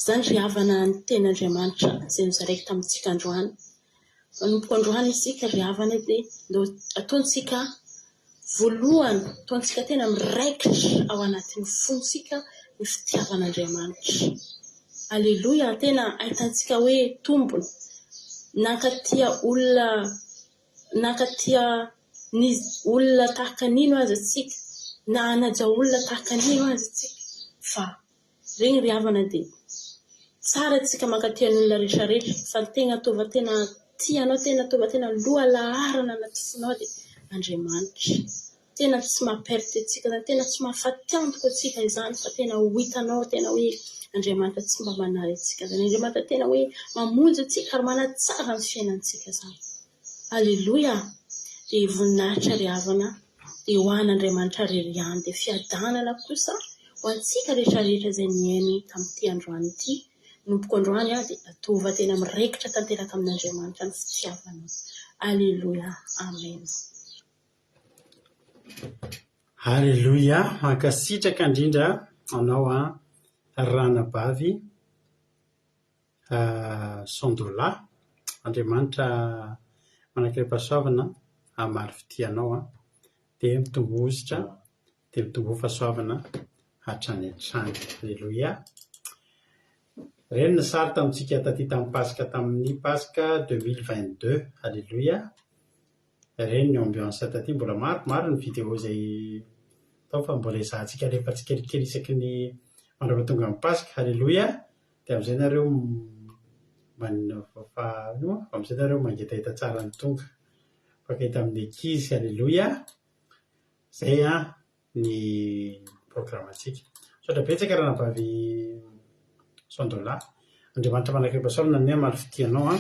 Izany ry havana ny ten'Andriamanitra izay nozaraiko tamintsika androany. Manomboka androany isika ry havana dia ataontsika voalohany, ataontsika tena miraikitra ao anatin'ny fontsika ny fitiavan'Andriamanitra. Halleloia. Tena ahitantsika hoe tombony nankatia ny olona tahaka nino azy antsika, na hanaja olona tahaka nino azy antsika. Fa regny ry havana dia tsara antsika mankatia ny olona rehetrarehetra, fa ny tena tova tena tianao, tena tova tena loha laharana anaty fonao dia Andriamanitra. Tena tsy mamperte antsika, tena tsy mahafaty antoka antsika izany fa tena ho hitanao tena hoe Andriamanitra tsy mba manary antsika zany. Andriamanitra tena hoe mamonjy antsika ary manatsara ny fiainantsika zany. Halleloia. Dia voninahitra ry havana dia ho an'Andriamanitra irery ihany dia fiadanana kosa ho antsika rehetrarehetra izay niaino tamin'ity androany ity. Nomboko androany dia atova tena miraikitra tanteraka amin'Andriamanitra ny fitiavana. Halleloia. Amen. Halleloia. Mankasitraka indrindra anao ranabavy Sondola. Andriamanitra manankiram-pahasoavana hamary fitianao dia mitombozitra dia mitombo fahasoavana hatrany hatrany. Halleloia. Ireny ny sary tamintsika taty tamin'ny Pasika, tamin'ny Pasika 2022. Halleloia. Ireny ny ambiance taty mbola maro ny vidéo izay tao fa mbola izahantsika rehefa tsy kelikely isaky ny mandrapatonga amin'ny Pasika. Halleloia. Dia amin'izay nareo am'izay nareo mangetahita tsara ny tonga fakahita amin'ny ankizy alleloia zay ny programmatsika sotra betsaka raha navavy sondola andriamanitra manakrepasaovana ny maro fitianao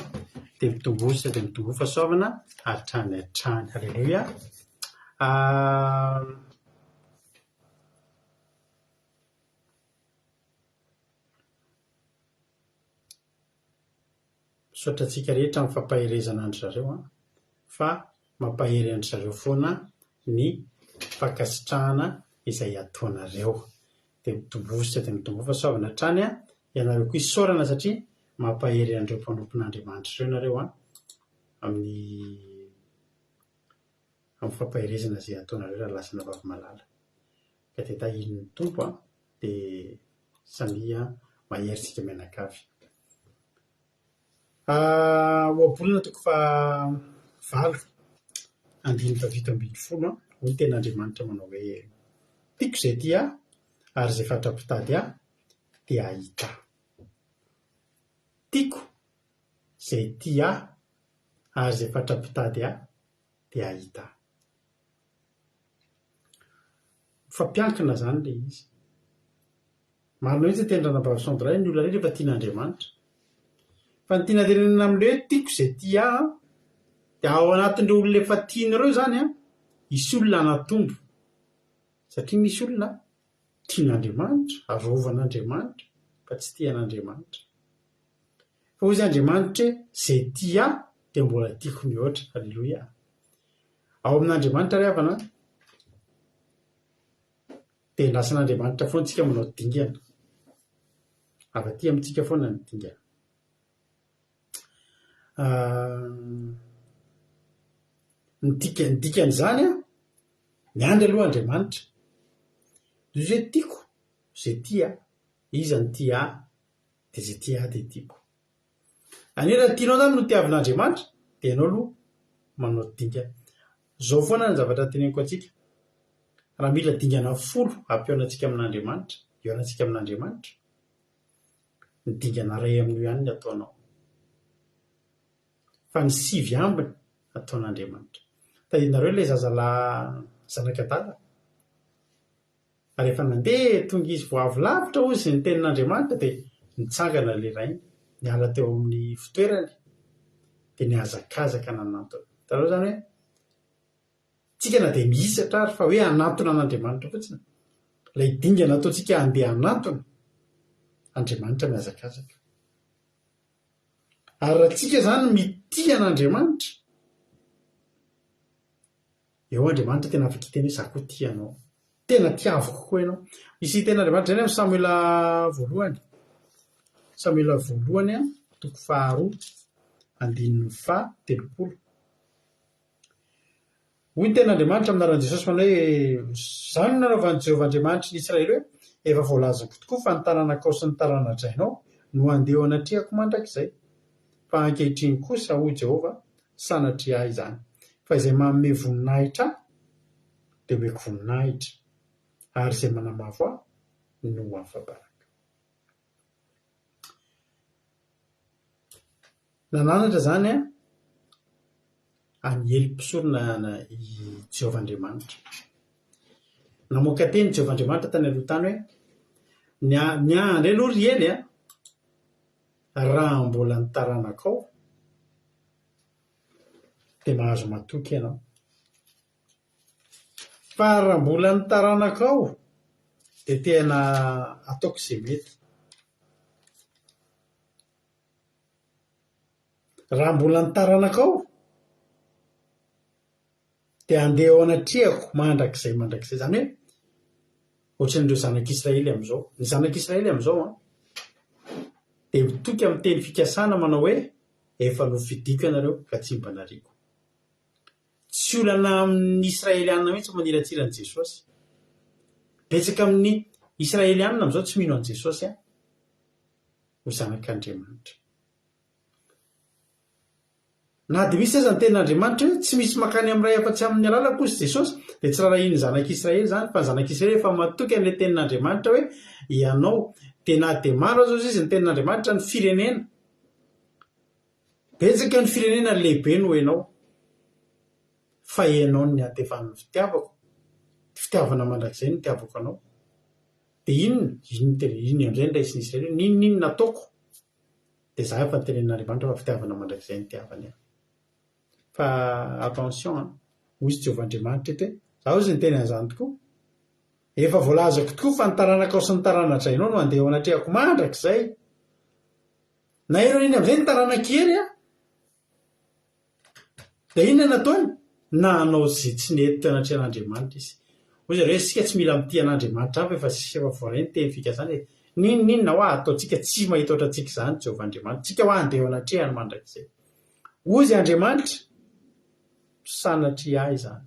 dia mitombosa dia mitombo fasaovana hatrany hatrany alleloia sotra antsika rehetra amin'ny fampaherezana andry zareo fa mampahery andry zareo foana ny fankasitrahana izay ataonareo dia mitombosa dia mitombo fasaovana hatrany ianareo koa isaorana satria mampahery andreo mpanompon'andriamanitra ireo nareo amin'ny fampaherezana izay ataonareo raha lasana vavy malala ka dia tahin'ny tompo dia samia maheritsika mianakavy oabolina toko fa 7 andiny fa 7 hoy ny ten'andriamanitra manao hoe tiako izay ty ary izay fatrapitady dia ahita tiako izay ty ary izay fatrapitady dia ahita fampiankina zany le izy marina izy tendrana bavasondray ny olona rehefa tian'andriamanitra fa ny tiana tenenina amin'le hoe tiako izay ty dia ao anatin'ireo olona efa tianareo zany isy olona anatombo satria misy olona tian'andriamanitra arovan'andriamanitra fa tsy tian'andriamanitra fa hoy izy andriamanitra izay ty dia mbola tiako mihoatra alleloia ao amin'andriamanitra ry havana dia endrasan'andriamanitra foana tsika manao dingana avaty amintsika foana ny dingana ny dikan'izany ny andry aloha andriamanitra izay tiako izay ty iza ny ty dia izay ty dia tiako anera tianao zany no tiavin'andriamanitra dia ianao aloha manao dingana zao foana ny zavatra teneniko atsika raha mila dingana 10 ampiaonantsika amin'andriamanitra ionantsika amin'andriamanitra ny dingana ray amin'io ihany ny ataonao fa ny 9 ambiny ataon'andriamanitra tadinareo ilay zazalahy zanakadala rehefa nandeha tonga izy voavy lavitra ozy ny tenin'andriamanitra dia nitsangana le rainy niala teo amin'ny fitoerany dia niazakazaka nanantona tareo zany hoe tsika na dia mihisatra ary fa hoe anatona an'andriamanitra fotsiny ilay dingana ataontsika andeha anatona andriamanitra miazakazaka ary raha tsika zany mitia an'andriamanitra eo andriamanitra tena afaka hiteny hoe za koa tianao tena tiavoko koa ianao isy ten'andriamanitra zany amin'ny Samuela voalohany toko 2:13 hoy ny ten'andriamanitra aminaran'i Jesosy manao hoe zany no nanaovan'i Jehovah Andriamanitra ny Israely hoe efa voalazako tokoa fa ny tanànakao sy ny tanànadrainao no andeha anatriako mandrakizay fa ankehitriny kosa hoy Jehovah sanatria ahy izany fa izay manome voninahitra dia omeko voninahitra ary izay manamafo no afabaraka nananatra zany amin'ny heli-pisorona i Jehovah Andriamanitra namoaka teny Jehovah Andriamanitra tany aloha tany hoe ny andry aloha ry ely raha mbola ny taranakao dia mahazo matoky ianao fa raha mbola ny taranakao dia tena ataoko izay mety raha mbola ny taranakao dia andeha ao anatriako mandrakizay zany hoe ohatran'ireo zanak'Israely amin'izao ny zanak'Israely amin'izao dia mitoky amin'ny teny fikasana manao hoe efa nofidiko ianareo ka tsy mba nariko tsy olana amin'ny Israelianina mihitsy maniratsiran'i Jesosy betsaka amin'ny Israelianina amin'izao tsy mino an'i Jesosy ho zanak'Andriamanitra na dia misy aza ny ten'Andriamanitra hoe tsy misy makany amin'ny ray afa-tsy amin'ny alalako izy Jesosy dia tsy raha iny zanak'Israely zany fa zanak'Israely efa matoky amin'ilay tenin'Andriamanitra hoe ianao tena dia maro azo izy ny tenin'Andriamanitra ny firenena betsaka ny firenena lehibe no ianao fa ianao ny atefan'ny fitiavako, fitiavana mandrakizay ny tiavako anao. Dia iny amin'izay ndraisinisy ireo ninonino nataoko dia za efa nytenen'Andriamanitra fa fitiavana mandrakizay ny tiavany. Fa attention hozy Jehovahandriamanitra eto hoe za ozy ny teny an'izany tokoa. Efa voalazako tokoa fa ny taranaka sy ny taranadrainao no andeha ao anatrehako mandrakizay. Na ireo iny amin'izay ny taranakery dia inona nataony? Na anao izay tsy nety teo anatrehan'Andriamanitra izy. Hoy zareo isika tsy mila mity an'Andriamanitra avy efa voarainy teny fika zany. Ninonina ho ataontsika tsy mahita ohatrantsika izany Jehovahandriamanitra. Tsika ho andeha ao anatrehany mandrakizay. Hozy Andriamanitra sanatry ahy izany.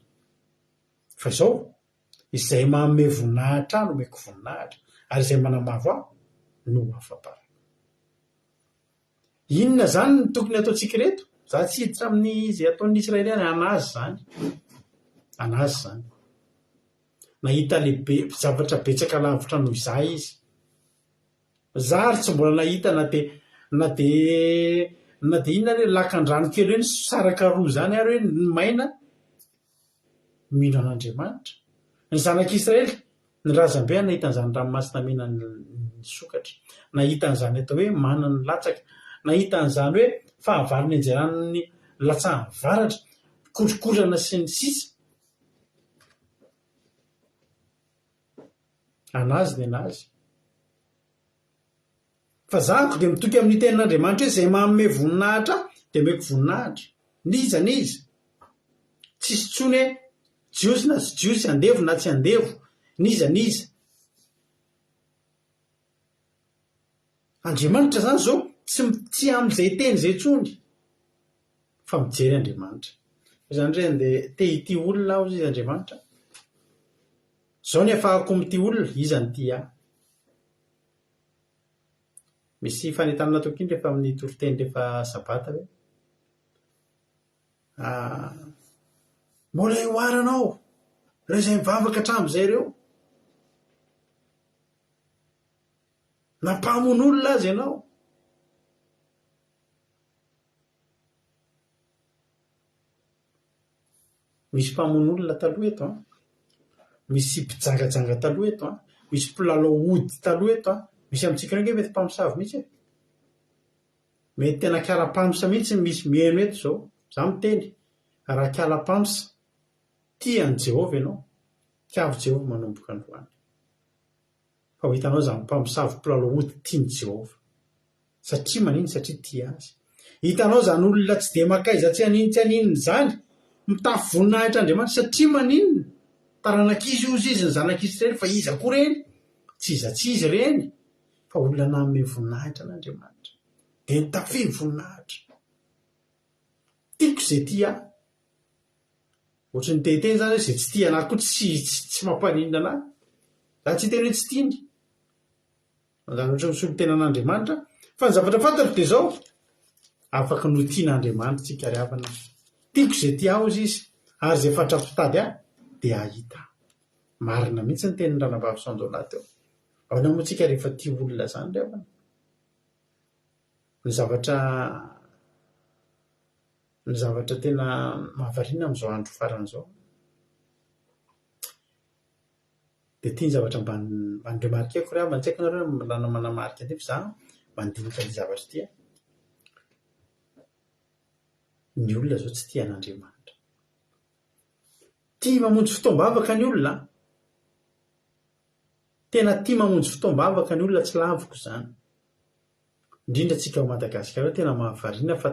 Fa izao izay manome voninahitra no meko voninahitra ary izay manamavo aho no afapara. Inona zany no tokony ataontsika reto? Za tsy hiditra amin'ny izay ataon'ny Israeliana anazy zany. Anazy zany. Nahita lehibe zavatra betsaka lavitra noho izay izy. Za ary tsy mbola nahita na dia inona re lakan-drano kely hoe ny saraka roa zany ary hoe ny maina mino an'Andriamanitra. Ny zanak'Israely ny razambe nahita an'izany ranomasina mena ny sokatra. Nahita an'izany atao hoe mana ny latsaka. Nahita an'izany hoe fahavariny anjeran'ny latsahan'ny varatra, kotrokorana sy ny sisa. Anazy ny anazy. Fa zako dia mitoky amin'ny tenin'Andriamanitra hoe izay manome voninahitra dia meko voninahitra. Niza. Tsisy tsony hoe jiosy na tsy jiosy, andevo na tsy andevo. Niza. Andriamanitra zany zao tsy amin'izay teny izay tsony fa mijery Andriamanitra. Izany hoe andeha te hity olona aho izy Andriamanitra. Zao ny afahako mity olona, iza ny ty ahy. Misy fanentanana tokoa rehefa amin'ny toriteny rehefa sabata hoe mbola ioaranao ireo izay mivavaka hatramin'izay ireo. Nampamono olona azy ianao. Misy mpamono olona taloha eto misy mpijangajanga taloha eto misy mpilalao ody taloha eto misy amintsika reo mety mpamosavy mihitsy mety tena kara-pamsa mihitsy misy mihaino eto zao. Za miteny raha kala-pamsa tian'i Jehova ianao, tiavo Jehova manomboka androany. Fa ho hitanao zany mpamosavy mpilalao ody tian'i Jehova satria maniny, satria tia azy. Hitanao zany olona tsy dia makaiza tsy haninona zany mitafy voninahitra Andriamanitra satria maninona taranak'izy ozy izy ny zanak'Israely fa iza koa reny? Tsy izy reny fa olona nanome voninahitra an'Andriamanitra dia nitafy voninahitra. Tiako izay tia ahy. Ohatry ny teteny zany izay tsy tia anahy koa tsy mampaninona anahy. Za tsy teny hoe tsy tiany. Zany ohatry misolo tena an'Andriamanitra fa ny zavatra fantako dia izao afaka notian'Andriamanitra tsika ry havana. Tiako izay tia aho izy ary izay fantrampitady ahy dia ahita. Marina mihitsy ny tenin'ny ranambavy Sandola teo. Ahoana moa tsika rehefa tia olona zany ry havana? Ny zavatra tena mahavariana amin'izao andro faran'izao dia tia ny zavatra mba noremarikeko ry havana. Tsy haiko nareo manamarika an'ity fa za mandinika ny zavatra ity. Ny olona zao tsy tia an'Andriamanitra. Tia mamonjy fotoam-bavaka ny olona. Tena tia mamonjy fotoam-bavaka ny olona, tsy lavoko izany. Indrindra tsika ao Madagasikara tena mahavariana fa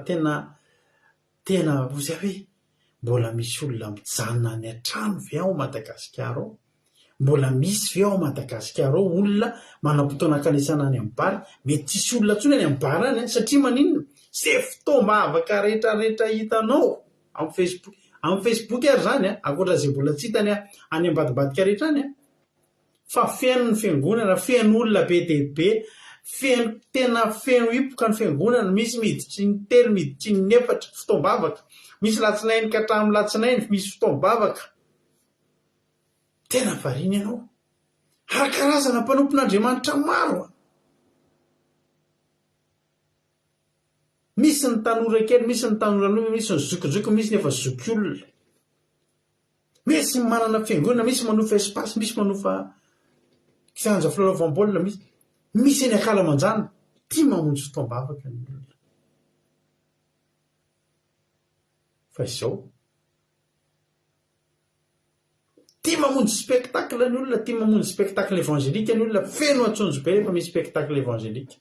tena ozy hoe mbola misy olona mijanona any an-trano ve ao Madagasikara ao? Mbola misy ve ao Madagasikara ao olona manam-potoana-kanesana any amin'ny bary? Mety tsisy olona tsony any amin'ny bary any satria maninona? Izay fotoam-bavaka rehetrarehetra hitanao amin'ny Facebook ary zany ankoatran'izay mbola tsy hitany any ambadibadika rehetra any fa feno ny fiangonana, feno olona be dia be, tena feno hipoka ny fiangonana. Misy miditry ny telo, miditry ny efatra fotoam-bavaka. Misy latsinainy ka hatramin'ny latsinainy misy fotoam-bavaka. Tena variana ianao. Ara-karazana mpanompon'Andriamanitra maro. misy ny tanora kely, misy ny tanora misy ny zokizoky, misy nefa zoky olona, misy manana fiangonana, misy manofa espace, misy manofa kianja filalaovam-baolina, misy ny akalamanjana, tia mamonjy fotoam-bavaka ny olona. Fa izao tia mamonjy spectacle ny olona, tia mamonjy spectacle évangélika ny olona, feno atsonjo be rehefa misy spectacle évangélika.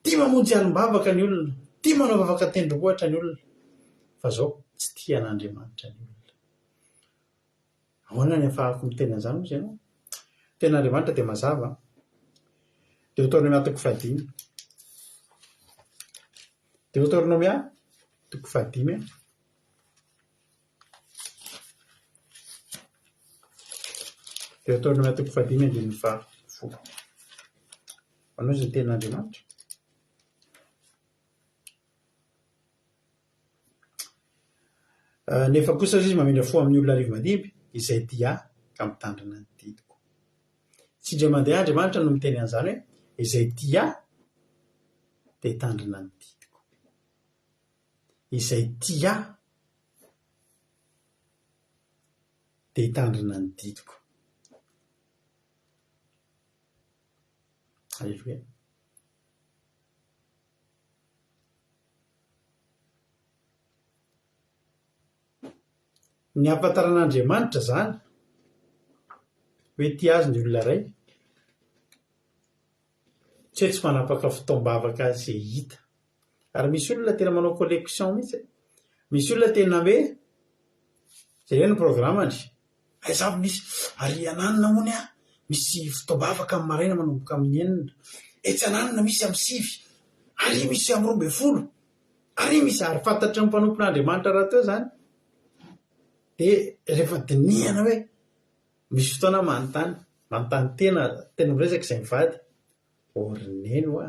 Tia mamonjy alim-bavaka ny olona, tia manao vavaka tendrombohitra ny olona. Fa izao tsy tia an'Andriamanitra ny olona. Ahoana ny ahafahako miteny an'izany ozy ianao? Ten'Andriamanitra dia mazava. Deutéronomia 5:5. Deutéronomia 5:5. Deutéronomia 5:10. Manao izay ten'Andriamanitra. Nefa kosa izy mamindra fo amin'ny olona arivo madimby izay dia ka mitandrina ny didiko. Tsy indray mandeha Andriamanitra no miteny an'izany hoe izay dia hitandrina ny didiko. Izay dia hitandrina ny didiko. Alleluia. Ny ampahataran'Andriamanitra zany hoe tia azy ny olona iray, tsy hoe tsy manapaka fotoam-bavaka izay hita. Ary misy olona tena manao collection mihitsy. Misy olona tena hoe izay ny programmany. Aiza misy ary ananina mony misy fotoam-bavaka amin'ny maraina manomboka amin'ny 9, etsy ananina misy amin'ny 7, ary misy amin'ny 12, ary misy ary fantatry ny mpanompon'Andriamanitra raha teo zany. Dia rehefa dinihana hoe misy fotoana manontany tena miresaka izay mivady. Orineny hoa,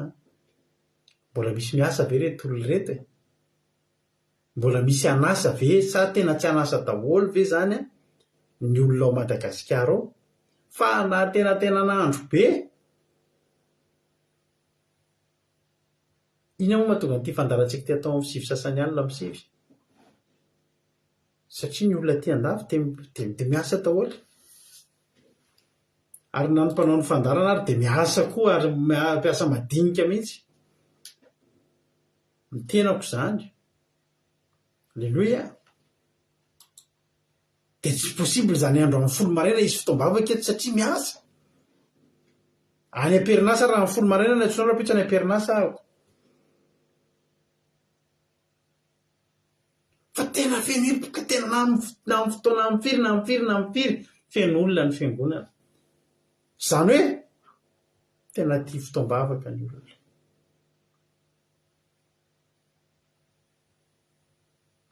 mbola misy miasa ve reto olona reto e? Mbola misy anasa ve sa tena tsy anasa daholo ve zany ny olona ao Madagasikara ao? Fa na tena n'andro be. Iny moa mahatonga an'ity fandarantsika ty atao amin'ny 7 sasany alina amin'ny 7. Satria ny olona tia andafy dia miasa daholo. Ary na ny mpanao ny fandarana ary dia miasa koa ary miasa madinika mihitsy. Ny tenako izany. Alleluia. Dia tsy possible zany andro amin'ny 10 maraina isy fotoam-bavaka eto satria miasa. Any am-perinasa raha amin'ny 10 maraina na tsotra raha any am-perinasa ahako. Fa tena feno epoka, tena na amin'ny fotoana amfiry feno olona ny fiangonana. Zany hoe tena tia fotoam-bavaka ny olona.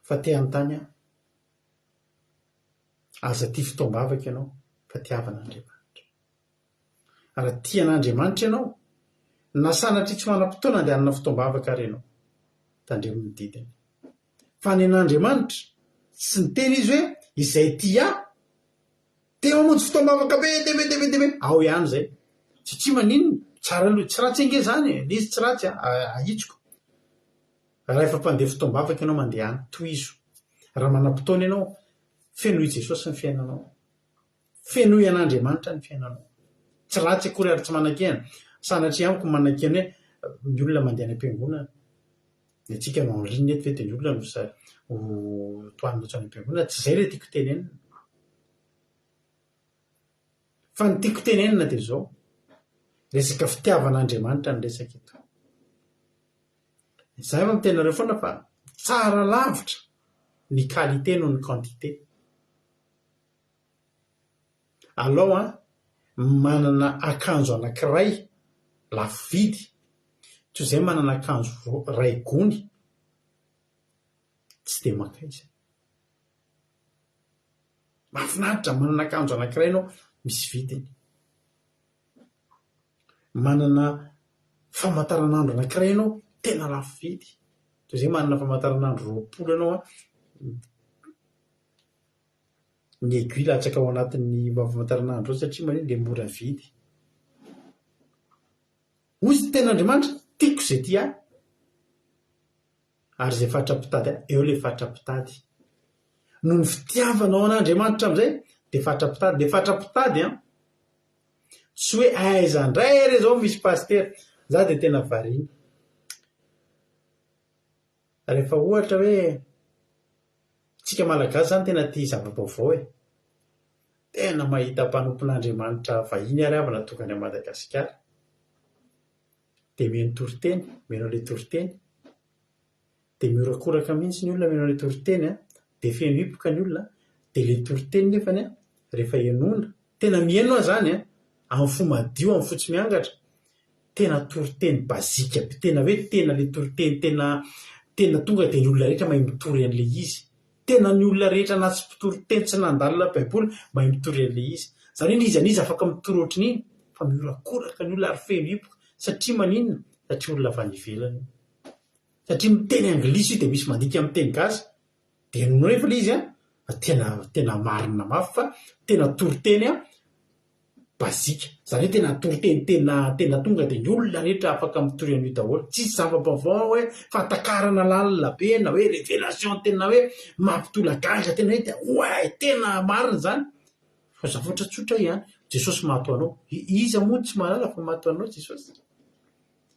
Fa tia an-tany aza tia fotoam-bavaka ianao fa tiavan'Andriamanitra. Ary tia an'Andriamanitra ianao, na sanatria tsy manam-potoana dia hanana fotoam-bavaka ary ianao tandremo ny didiny. Fa ny an'Andriamanitra sy ny teny izy hoe izay tia mamonjy fotoam-bavaka be ao ihany zay. Satria maninona tsara aloha tsy ratsy ange zany, izy tsy ratsy ahitsiko. Raha efa mpandeha fotoam-bavaka ianao mandeha any tohizo. Raha manam-potoana ianao fenoy Jesosy ny fiainanao, fenoy an'Andriamanitra ny fiainanao. Tsy ratsy akory ary tsy manan-kena. Sanatria amiko manan-kena hoe ny olona mandeha any am-piangonana. Dia antsika no anrinina eto ve dia ny olona no toanina any am-piangonana. Tsy izay ilay tiako tenenina. Fa ny tiako tenenina dia izao. Resaka fitiavan'Andriamanitra ny resaka eto. Izay efa mitenareo foana fa tsara lavitra ny qualité noho ny quantité. Alao manana akanjo anankiray lafo vidy, toy izay manana akanjo ray gony, tsy dia maka izy. Mahafinaritra manana akanjo anankiray ianao misy vidiny. Manana famantaranandro anankiray ianao tena lafo vidy, toy izay manana famantaranandro 20 ianao ny aiguille latsaka ao anatin'ny famantaranandro ao satria maniny dia mora vidy. ozy ten'Andriamanitra tiako zay ty ary zay fatra-pitady eo le fatra-pitady noho ny fitiavanao an'Andriamanitra am'izay de fatra-pitady de fatra-pitady tsy hoe aiza ndray re zao misy pastera za de tena variana rehefa ohatra hoe tsika malagasy zany tena tia zava-baovao tena mahita mpanompon'Andriamanitra vahiny ary avana tokany a Madagasikara de meno toriteny menao le toriteny de miorakoraka mihitsy ny olona menao le toriteny de feno hipoka ny olona de le toriteny nefany rehefa enona tena mieno zany amin'ny fo madio amin'ny fotsy miangatra tena toriteny bazika be tena hoe tena le toriteny tena tonga de ny olona rehetra mahay mitory an'le izy tena ny olona rehetra na tsy mitoriteny tsy nandalina baiboly mahay mitory an'le izy zany hoe izy afaka mitory ohatrin'iny fa miorakoraka ny olona ary feno hipoka satria maninona satria olona avy any ivelany satria miteny anglisy de misy mandika miteny gasy de nono rehefa le izy tena marina mafy fa tena toriteny bazika zany hoe tena toriteny tena tonga de ny olona rehetra afaka mitory an'io daholo tsisy zava-baovao hoe fatakarana lalina be na hoe révélation tena hoe mampitolagaga tena hoe tena marina zany fa zavatra tsotra ihany Jesosy mahato anao iza moa tsy mahalala fa mahato anao Jesosy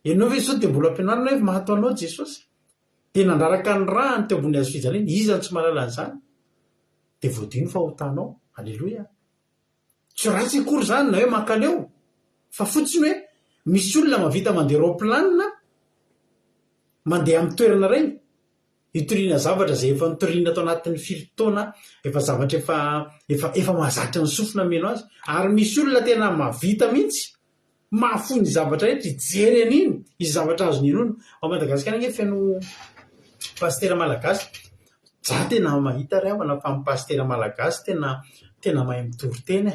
ianao ve sao de mbola ampianarina hoe mahato anao Jesosy de nandraraka ny rahany teo ambony hazo fijaliana iza tsy mahalala an'izany de voadino fa hotanao alleloia tsy ratsy akory zany na hoe makaleo fa fotsiny hoe misy olona mavita mandeha roplanina mandeha amin'ny toerana ray hitoriana zavatra zay efa nitoriana atao anatin'ny firitaona efa zavatra efa mahazatra ny sofina meno azy ary misy olona tena mavita mihitsy mahafony zavatra rehetra ijery an'iny izy zavatra azo nenona ao Madagasikara nge feno pastera malagasy za tena mahita ry avana fa amin'ny pastera malagasy tena mahay mitory teny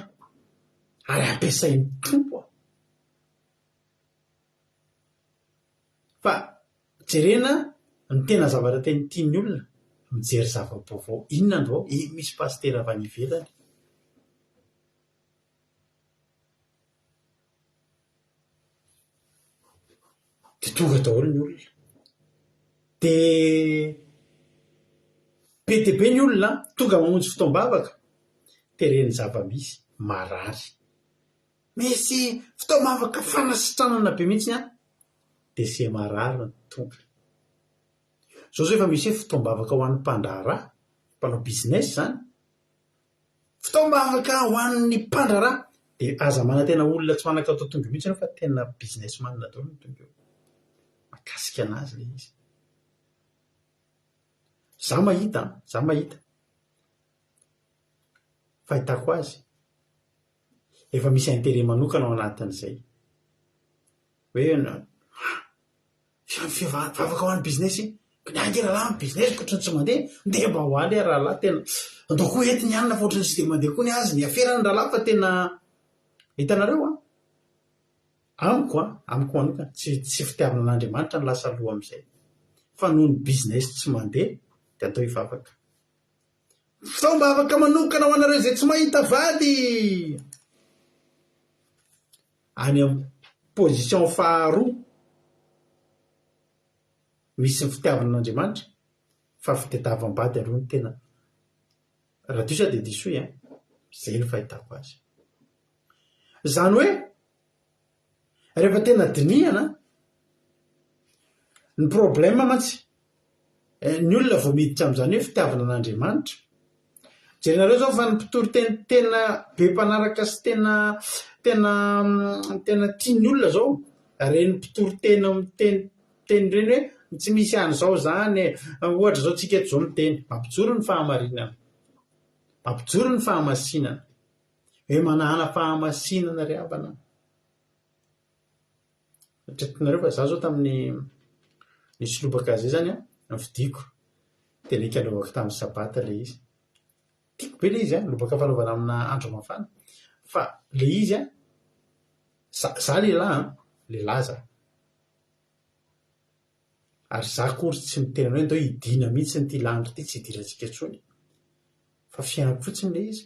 ary ampiasain'ny tompo fa jerena ny tena zavatra teny tiany olona mijery zava-baovao inona andro misy pastera avy any ivelany de tonga daholo ny olona de be de be ny olona tonga mamonjy fotoam-bavaka tereny zava-misy marary misy fotoam-bavaka fanasitranana be mihitsy de se marary ny tonga zao efa misy hoe fotoam-bavaka ho an'ny mpandraharaha mpanao business zany fotoam-bavaka ho an'ny mpandraharaha de aza manantena olona tsy manaka atao tonga mihitsy fa tena business manina daholo ny tonga eo makasika anazy le izy za mahita fahitako azy efa misy intérêt manokana ao anatin'izay hoe vavaka ho an'ny business niange rahalahy ny business koatrany tsy mandeha ndeha mba ho aly rahalahy tena andao koa ety ny anina fa ohatrany tsy de mandeha koa ny azy ny aferany rahalahy fa tena hitanareo amiko manokana tsy fitiavana an'Andriamanitra ny lasa loha am'izay fa noho ny business tsy mandeha de atao hivavaka fotoam-bavaka manokana ho anareo zay tsy mahita vady any amin'ny position faharoa misy ny fitiavana an'Andriamanitra fa fitadiavam-bady aloha ny tena raha dio sady de diso zay ny fahitako azy zany hoe rehefa tena dinihana ny problème mantsy ny olona vao miditra am'izany hoe fitiavana an'Andriamanitra jerenareo zao fa ny mpitory tena be mpanaraka sy tena tiany olona zao reny mpitory tena miteny reny hoe tsy misy an'izao zany ohatra zao tsika eto zao miteny mampijoro ny fahamarinana mampijoro ny fahamasinana hoe manahana fahamasinana ry havana tretrinareo fa za zao tamin'ny nisy lobaka zay zany nifidiko de nikalovako tamin'ny sabata le izy tiako be le izy lobaka fanaovana amina andro mafana fa le izy za lehilahy za ary za kory tsy mitena hoe ndao hidina mihitsy ny ty landro ty tsy hidirantsika tsony fa fiainako fotsiny le izy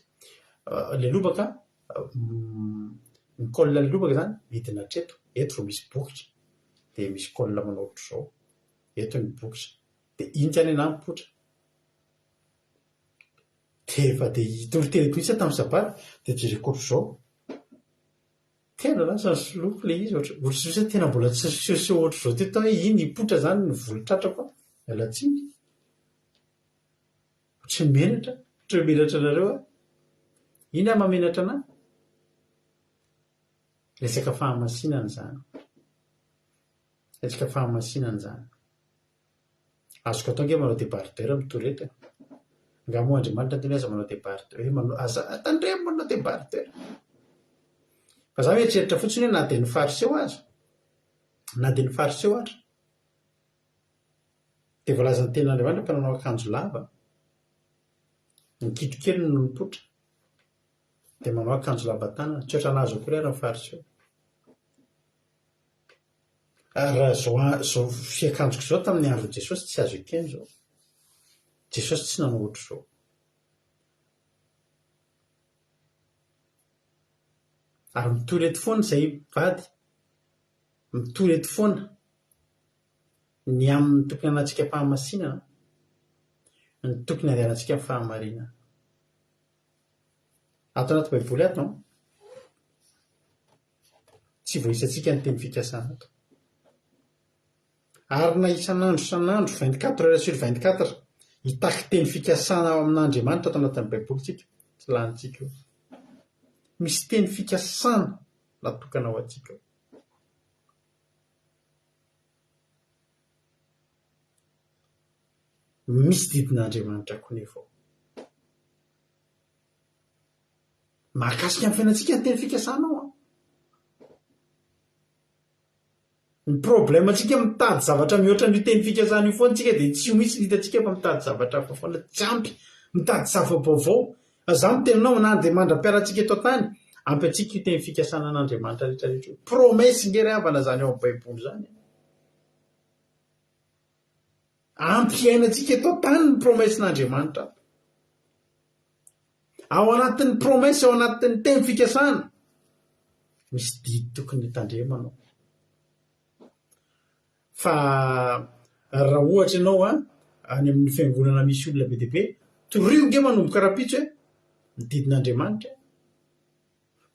le lobaka ny kolina le lobaka zany midina treto eto vo misy bokitra dia misy kolona manao ohatr' izao eto ny bokotra dia inkany ana mipotra defa dia toriteny isa tamin'ny sabata dia jereko ohatr' izao tena lasa ny soloko le izy ohatr'isa tena mbola tsy seho ohatr' izao teto hoe iny ipotra zany ny volotratrako alatsiny tsy menatra ohatry menatra anareo iny a mamenatra ana resaka fahamasinana zany resaka fahamasinana zany azoko atao nge manao débardeur mitorety nga moa Andriamanitra teny aza manao débardeur manao aza tandremo manao débardeur fa za mieritseritra fotsiny hoe na dia ny fariseho aza na dia ny fariseho aza dia voalazany tenin'Andriamanitra fa nanao akanjo lava mikitrokely no mipotra dia manao akanjo lava tanana tsy ohatra anazy akory ary ny fariseho raha zao fiakanjoko izao tamin'ny andro Jesosy tsy azo ekeny zao Jesosy tsy nanao ohatr' izao ary mitorety foana izay vady mitorety foana ny amin'ny tokony anantsika fahamasinana ny tokony andehanantsika amin'ny fahamarinana ato anaty baiboly ato tsy voahisantsika ny teny fikasana ato ary na isan'andro san'andro 24 heures sur 24 hitaky teny fikasana amin'Andriamanitra ato anatin'ny baiboly tsika tsy lanitsika io misy teny fikasana natokana ho atsika misy didin'Andriamanitra konefa mahakasika amin'ny fiainantsika ny teny fikasana ao ny problème antsika mitady zavatra mihoatra ny teny fikasana io foana tsika dia tsy ho misy hitantsika fa mitady zavatra hafa foana tsy ampy mitady zava-baovao za miteninao na dia mandram-piarantsika eto an-tany ampy antsika io teny fikasana an'Andriamanitra rehetrarehetra promesy nge ry havana zany ao amin'ny baiboly zany ampy iainantsika eto an-tany ny promesin'Andriamanitra ao anatin'ny promesy ao anatin'ny teny fikasana misy didy tokony hitandremanao fa raha ohatra ianao any amin'ny fiangonana misy olona be deaibe torio nge manomboka rapitso hoe ny didin'Andriamanitra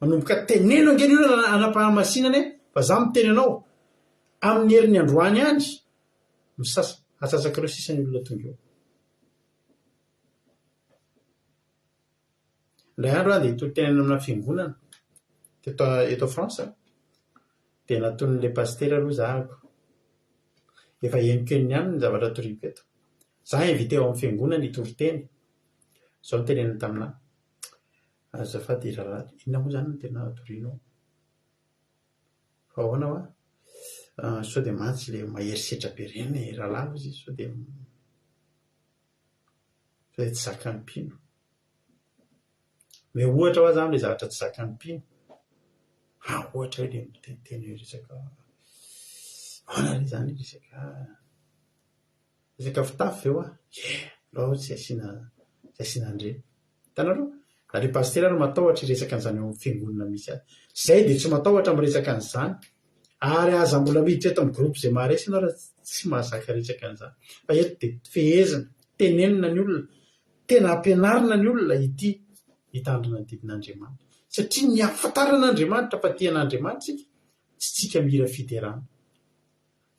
manomboka teneno nge ny olona anam-pahamasinana fa za miteny anao amin'ny herin'ny androany any misasa atsasak'ireo sisany olona tonga eo indray andro dia hitoritenana amina fiangonana eto France dia naton'le pasteur aloha zahako efa henoko ny ihany ny zavatra toriko eto za invité ao amin'ny fiangonana hitoriteny zao nitenena taminahy azafady iraharaha inona moa zany no tena torianao fa ahoana hoa sao dia mantsy le maherisetra be reny rahalava izy sao dia tsy zaka mpino me ohatra hoa zany le zavatra tsy zaka mpino ohatra hoe le miteniteny resaka ahoana le zany resaka fitafy ve hoa lao tsy asiana andre hitanareo raha le pasteur ary matahotra resaka an'izany ao amin'ny fiangonana misy azy zay dia tsy matahotra miresaka an'izany ary aza mbola miditra eto amin'ny groupe izay maharesy ianao raha tsy mahazaka resaka an'izany fa eto dia fehezina tenenina ny olona tena ampianarina ny olona ity hitandrina ny didin'Andriamanitra satria ny ahafantaran'Andriamanitra fa tian'Andriamanitra tsika tsy tsika mihira fiderana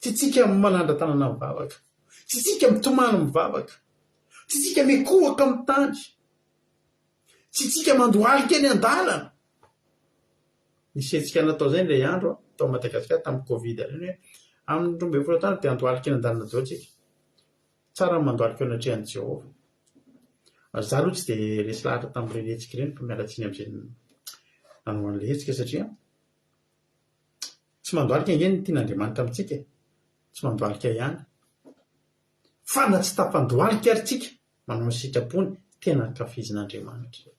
tsy tsika manandra-tanana mivavaka tsy tsika mitomany mivavaka tsy tsika mikohaka amin'ny tany tsy tsika mandohalika ny an-dalana nisy hetsika natao zay ilay andro tao Madagasikara tamin'ny Covid reny hoe amin'ny 12 tany dia andohalika ny an-dalana dao tsika tsara ny mandohalika eo anatrehan'i Jehovah za aloha tsy dia resy lahatra tamin'ireny hetsika ireny fa mialatsiny amin'izay nanoan'ilay hetsika satria tsy mandohalika nge ny tian'Andriamanitra amintsika tsy mandohalika ihany fa na tsy tafandohalika ary tsika manao sitrapony tena ankafizin'Andriamanitra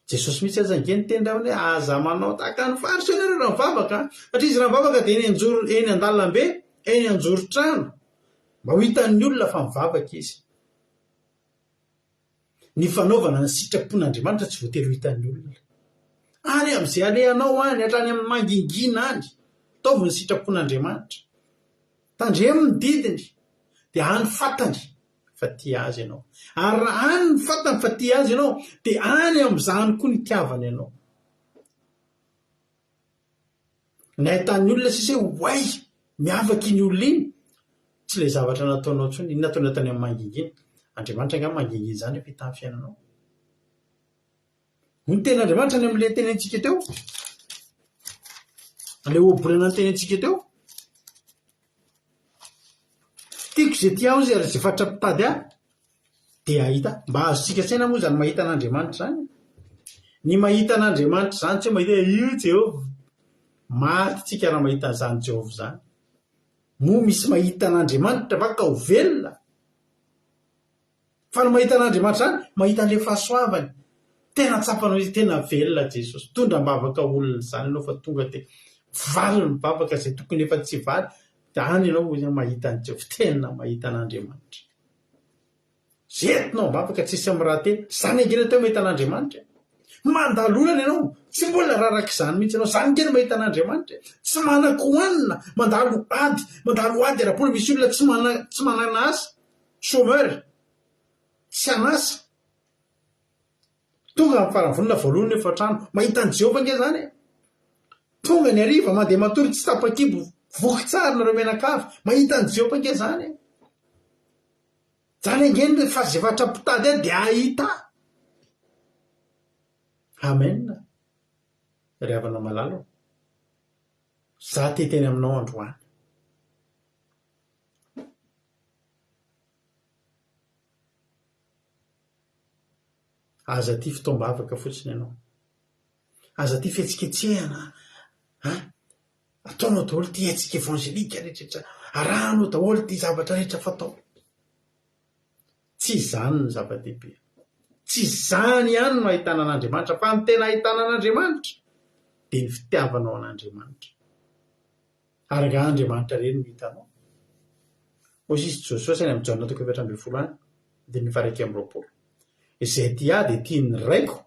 Jesosy mihitsy aza nge ny teny raha hoe aza manao tahaka ny fariseho ianareo raha mivavaka satria izy raha mivavaka dia eny an-dalambe eny anjoro-trano mba ho hitan'ny olona fa mivavaka izy ny fanaovana ny sitrapon'Andriamanitra tsy voatery ho hitan'ny olona any amin'izay alehanao any hatrany amin'ny mangingina any taovy ny sitrapon'Andriamanitra tandremo ny didiny dia any fatany fa tia azy ianao ary raha any ny fatany fa tia azy ianao dia any amin'izany koa ny tiavany ianao. Nahitan'ny olona sisa hoay miavaka iny olona iny tsy ilay zavatra nataonao ntsony iny nataonao tany amin'ny mangingina. Andriamanitra angamba mangingina izany efa hita amin'ny fiainanao. Ny ten'Andriamanitra ny amin'ilay tenentsika teo, ilay ohabolana ny tenentsika teo, tiako izay tia aho izay ary izay fatra mpitady ahy dia ahita. Mba azontsika saina moa izany mahita an'Andriamanitra izany. Ny mahita an'Andriamanitra izany tsy hoe mahita io Jehovah. Maty tsika raha mahita an'izany Jehovah izany. Moa misy mahita an'Andriamanitra vaka ho velona. Fa ny mahita an'Andriamanitra izany mahita an'ilay fahasoavany. Tena tsapanao izy tena velona Jesosy. Tondra mbavaka olona izany ianao fa tonga dia valy ny mivavaka izay tokony efa tsy valy. Dia any ianao mahita an'i Jehovah. Tena mahita an'Andriamanitra. Zentinao mbavaka tsisy amin'ny raha teny. Izany angena teo mahita an'Andriamanitra. Mandalolana ianao tsy mbola raraka izany mihitsy ianao. Izany angena mahita an'Andriamanitra. Tsy manan-kohanina mandalo ady ara-poana. Misy olona tsy manana asa, chômeur, tsy anasa. Tonga amin'ny faravonona voalohany efa trano mahita an'i Jehovah ange izany. Tonga ny hariva mandeha matory tsy tapa-kibo voky tsara nareo menakavy mahita an'i Jehovah ange izany. Izany angeny fa izay vatra mpitady ahy dia ahita. Amen. Ry havana malalo, za teteny aminao androany. Aza ty fitoam-bavaka fotsiny ianao. Aza ty fihetsiketsehana. Ataonao daholo ty hetsika evangelika rehetrarehetra. Arahanao daholo ty zavatra rehetra fatao. Tsy izany ny zava-dehibe. Tsy izany ihany no ahitana an'Andriamanitra. Fa ny tena ahitana an'Andriamanitra dia ny fitiavanao an'Andriamanitra. Ary nga Andriamanitra reny no hitanao. Mozisy Josua saina amin'ny Jaona 1:20 any dia ny 1:20. Izay tia dia tia ny raiko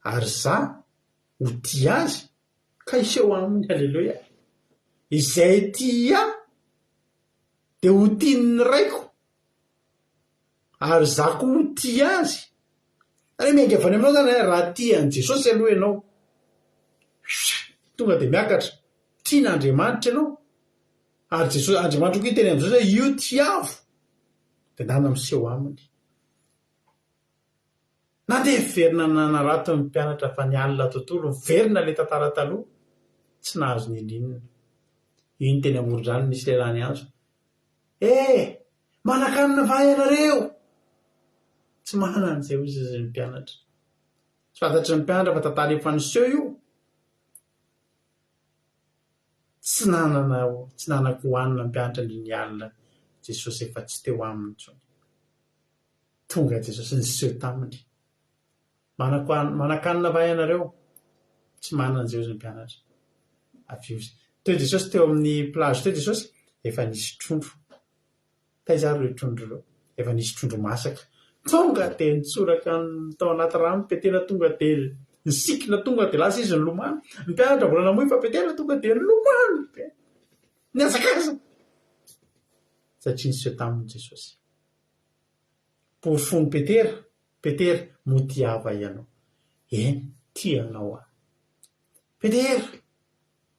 ary za ho tia azy ka iseho aminy. Halleluia. Izay tia dia ho tia ny raiko ary za koa ho tia azy. Ary miangavany aminao zany raha tia an'i Jesosy aloha ianao tonga dia miakatra tian'Andriamanitra ianao. Ary Jesosy Andriamanitra koa teny amin'izao hoe io tiavo dia nana miseho aminy. Na dia verina nanarato ny mpianatra fa ny alina tontolo, verina ilay tantara taloha, tsy nahazo ny indrinina. Iny teny amoron-drano nisy lehilahy azo. Manan-kanina va ianareo? Tsy manana an'izay hozy izy ny mpianatra. Tsy fantatry ny mpianatra fa tantara efa niseho io. Tsy nanako hohanina mpianatra ny alina. Jesosy efa tsy teo aminy intsony. Tonga Jesosy niseho taminy. Manan-kanina va ianareo? Tsy manana an'izay hozy ny mpianatra. Aviozy. Teo Jesosy teo amin'ny plage teo Jesosy efa nisy trondro. Taizaro ilay trondro ireo. Efa nisy trondro masaka. Tonga dia nitsoraka tao anaty rano Petera, tonga dia nisikina, tonga dia lasa izy nilomano. Ny mpianatra mbola namoy fa Petera tonga dia nilomano. Niazakazaka. Satria niseho taminy Jesosy. Porofony Petera, Petera, mo tiava ianao. Eny, tianao aho. Petera,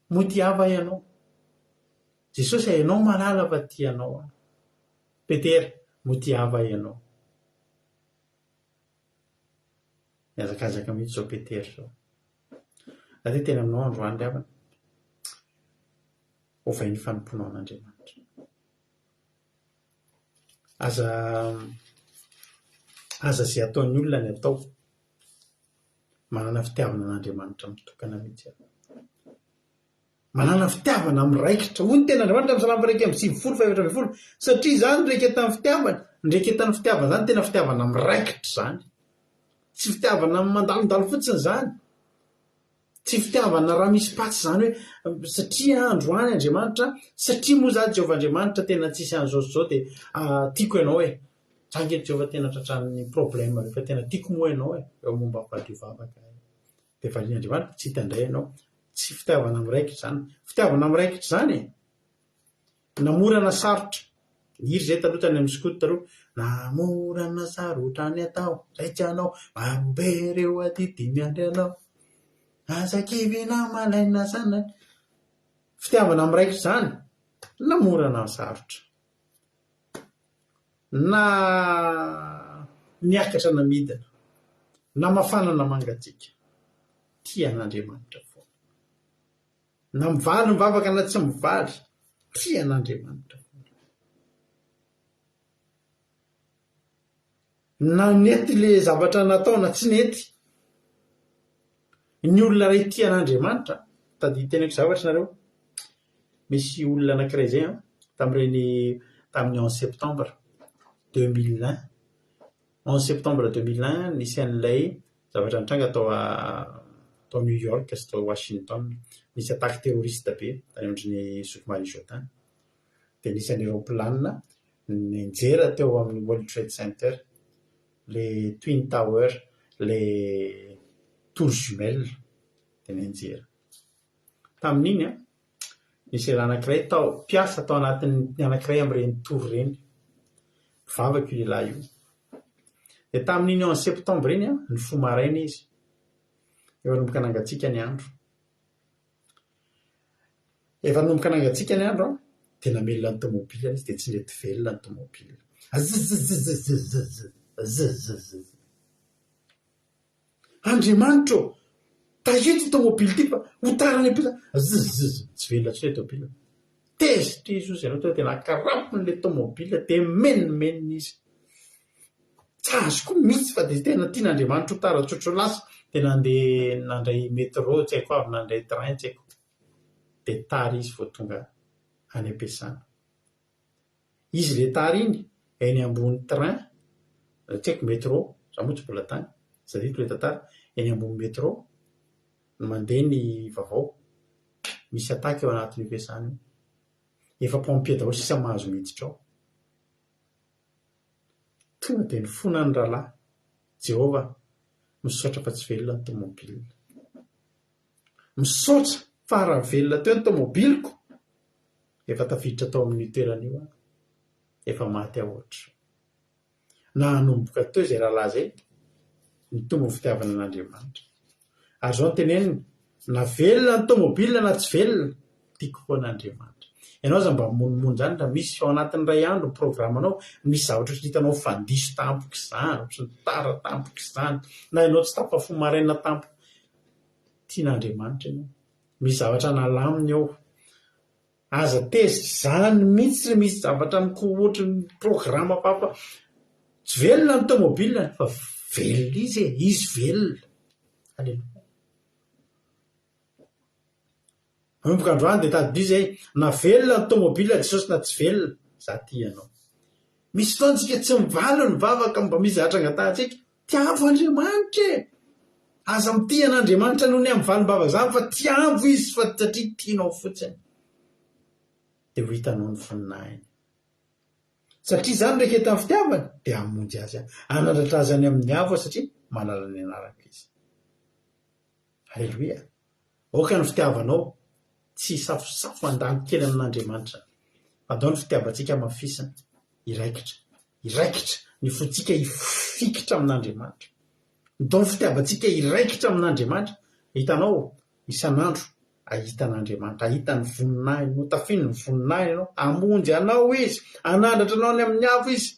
mo tiava ianao. Jesosy ianao malala fa tianao aho. Petera, mo tiava ianao. Miazakazaka mihitsy zao Petera zao. Raha dia tena aminao androany havana. Ovay ny fanomponao an'Andriamanitra. Aza izay ataon'ny olona ny atao. Manana fitiavana an'Andriamanitra mitokana mihitsy. Manana fitiavana miraikitra. Hoy ny tena Andriamanitra amin'ny Salamy 1:7-20. Satria izany niraiketan'ny fitiavana. Niraiketan'ny fitiavana izany tena fitiavana miraikitra izany. Tsy fitiavana mandalondalo fotsiny izany. Tsy fitiavana raha misy patsy izany hoe satria androany Andriamanitra, satria moa za Jehovah Andriamanitra tena tsisy an'izao dia tiako ianao e. Tsangety Jehovah tena tratran'ny problème rehefa tena tiako moa ianao e. Eo momba fahalio vavaka. dia valian'Andriamanitra tsy hitandray ianao, tsy fitiavana am'raikitra zany, fitiavana am'raikitra zany namorana sarotra. Iry zay taloha tany amin'ny skoto taloha, namorana sarotra ny atao raitranao marobe reo atitimy andry anao azakivina malaina sana. Fitiavana am'raikitra zany namorana sarotra na niakatra namidina na mafanana mangatsika tian'Andriamanitra foana, na mivaly mivavaka na tsy mivaly tian'Andriamanitra foana, na nety le zavatra natao na tsy nety ny olona ray tian'Andriamanitra. Tady teneko zavatra nareo, misy olona anankiray zay tamin'ny 11 septembre 2001, 11 septembre 2001 nisy an'ilay zavatra nitranga tao New York sy tao Washington, nisy attaque terroriste be tany ondrin'ny Soukmari Jotin, dia nisy an'ny aéroplanina ninjera teo amin'ny World Trade Center, le Twin Tower, le tour jumelle dia ninjera. Tamin'iny nisy raha anankiray mpiasa tao anatin'ny anankiray amin'ireny tour ireny, mivavaka io lehilahy io. Dia tamin'iny 11 septembre iny ny fo maraina izy, efa nomboka nangatsiaka ny andro, dia namelona ny tomobile izy dia tsy nety velona ny tomobile. Andriamanitra tahito tomobile ty fa hotarany apisa tsy velona tsy le tomobile. Tezitra Jesosy ianao tonga dia nakarapony le tomobile dia menomenona izy. Tsy azo koa mihitsy fa dia tena tian'Andriamanitra ho tara tsotro lasa, dia nandeha nandray métro tsy haiko avy, nandray train tsy haiko, dia tara izy vao tonga any am-piasana. Izy le tara iny eny ambony train, tsy haiko métro, za moa tsy mbola tany, zadiko le tantara, eny ambony métro no mandeha ny vaovao, misy ataka eo anatin'ny fiasana io, efa pompier daholo sisa mahazo miditra ao. Tonga dia ny fona ny rahalahy, Jehova misaotra fa tsy velona ny tomobile, misaotra fa raha velona teo ny tomobiliko, efa tafiditra tao amin'ny toerana io, efa maty ahoatra. Na hanomboka teo izay rahalahy zay nitombo ny fitiavana an'Andriamanitra. Ary zao ny teneniny, na velona ny tomobile na tsy velona, tiako foan'Andriamanitra. Ianao zany mba monimony zany raha misy ao anatin'ny ray andro programanao, misy zavatra tsy hitanao fandiso tampoka izany, sy ny tara tampoka izany, na ianao tsy tafafo maraina tampoka, tian'Andriamanitra ianao, misy zavatra nalaminy ao, aza tezitra izany mihitsy misy zavatra amiko ohatran'ny programa papa. Tsy velona ny tomobile fa velona izy velona. Aleluia. Manomboka androany dia tady izy na velona ny tomobile Jesosy na tsy velona, za ty ianao. Misy fotoantsika tsy mivaly ny vavaka mba misy zavatra angatahitsika, tiavo Andriamanitra e. Aza mity an'Andriamanitra noho ny amin'ny valim-bavaka zany fa tiavo izy fa satria tianao fotsiny. Dia ho hitanao ny voninahiny. Satria zany rehefa eto amin'ny fitiavany dia hamonjy azy, hanandratra azy any amin'ny avo satria manala ny anaraka izy. Aleluia. Oka ny fitiavanao tsy safosafo andalo kely amin'Andriamanitra, andao ny fitiavantsika mafisana, iraikitra ny fontsika hifikitra amin'Andriamanitra. Ndao ny fitiavantsika iraikitra amin'Andriamanitra, hitanao isan'andro ahitan'Andriamanitra, ahitany voninahiny, no tafiny ny voninahiny ianao, amonjy anao izy, anandratra anao any amin'ny avo izy,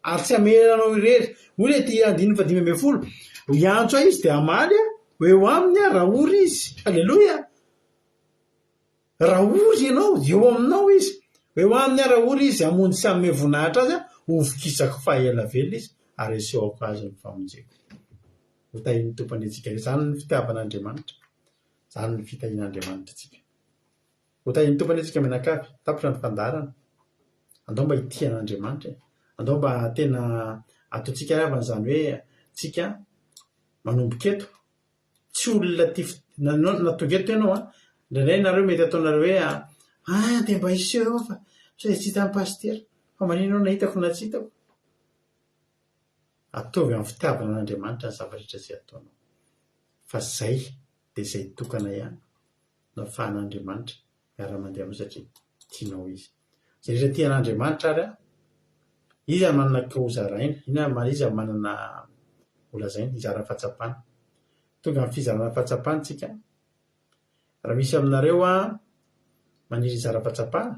ary tsy ameranao irery. Hoy ty 1:5 hiantso ahy izy dia amaly eo aminy raha ory izy. Aleloia. Raha ory ianao eo aminao izy, eo aminy raha ory izy, amonjy sy amin'ny voninahitra azy, hovokisako fahaela vela izy, ary esehoko azy ny famonjeko. Hotahin'ny tompony antsika, izany ny fitiavan'Andriamanitra, izany ny fitahin'Andriamanitra antsika. Hotahin'ny tompony antsika menakavy, tapitra ny fandarana, andao mba hitian'Andriamanitra, andao mba tena ataontsika avana izany hoe tsika manomboka eto, tsy olona natonga eto ianao indray nareo mety ataonareo hoe dia mba iseho eo fa tsy hitan'ny pastera, fa manino ao nahitako na tsy hitako. Ataovy amin'ny fitiavana an'Andriamanitra ny zavatra izay ataonao. fa zay dia izay tokana ihany no ahafahan'Andriamanitra miara-mandeha aminao satria tianao izy. Izay rehetra tian'Andriamanitra ary izy manana kozaraina, izy manana olazaina izara fahatsapana. Tonga amin'ny fizarana fahatsapana tsika. Raha misy aminareo maniry izara fahatsapana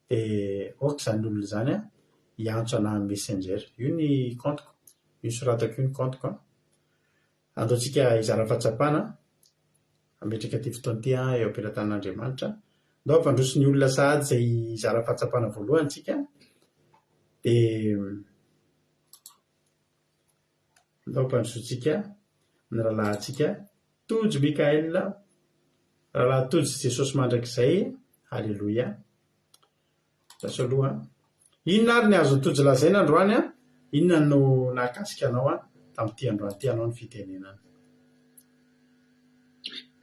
dia ohatra izany olona izany hiantso anahy amin'ny messenger. Io ny compteko, io soratako io ny compteko. Andaontsika izara fahatsapana ametraka ty fotoana ty eo am-pelatan'Andriamanitra. Ndao ampandroso ny olona sahady izay izara fahatsapana voalohany tsika. Dia ndao ampandrosotsika ny rahalahintsika Tojo Mikael, rahalahy Tojo Jesosy mandrakizay. Halleloia. Tasy aloha inona ary ny azo tojo lazaina androany inona no nahakasika anao tamin'ity androany ty anao ny fitenenana.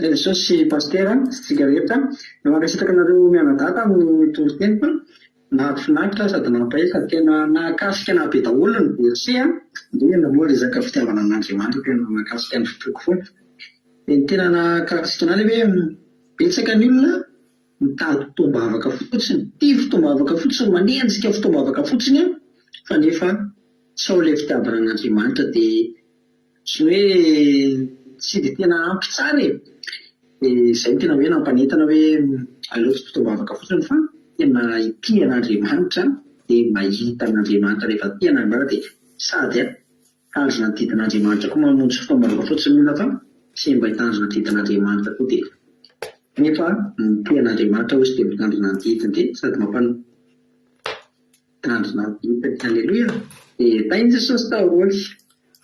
Jesosy pastera tsika rehetra nankasitraka anareo mianadata amin'ny toroteniko nahafinaritra sady nampaisa tena nahakasika na be daholo ny verset dia namoa resaka fitiavana an'Andriamanitra tena nahakasika ny fitoko foana. Dia tena nahakasika anazy hoe betsaka ny olona mitady fotoam-bavaka fotsiny, tia fotoam-bavaka fotsiny, manenjika fotoam-bavaka fotsiny fa nefa tsy ao ilay fitiavana an'Andriamanitra dia tsy hoe tsy dia tena ampy tsara e. Izay tena hoe nampanentana hoe aleo fotoam-bavaka fotsiny fa tena tia an'Andriamanitra dia mahita an'Andriamanitra rehefa tia an'Andriamanitra dia sady tanjona ny didin'Andriamanitra koa mamonjy fotoam-bavaka fotsiny olona fa tsy mba hitanjona ny didin'Andriamanitra koa dia nefa tia an'Andriamanitra hozy dia mitandrina ny didiny dia sady mampanitandrina ny didiny. Halleloia. Dia tainy Jesosy taholy.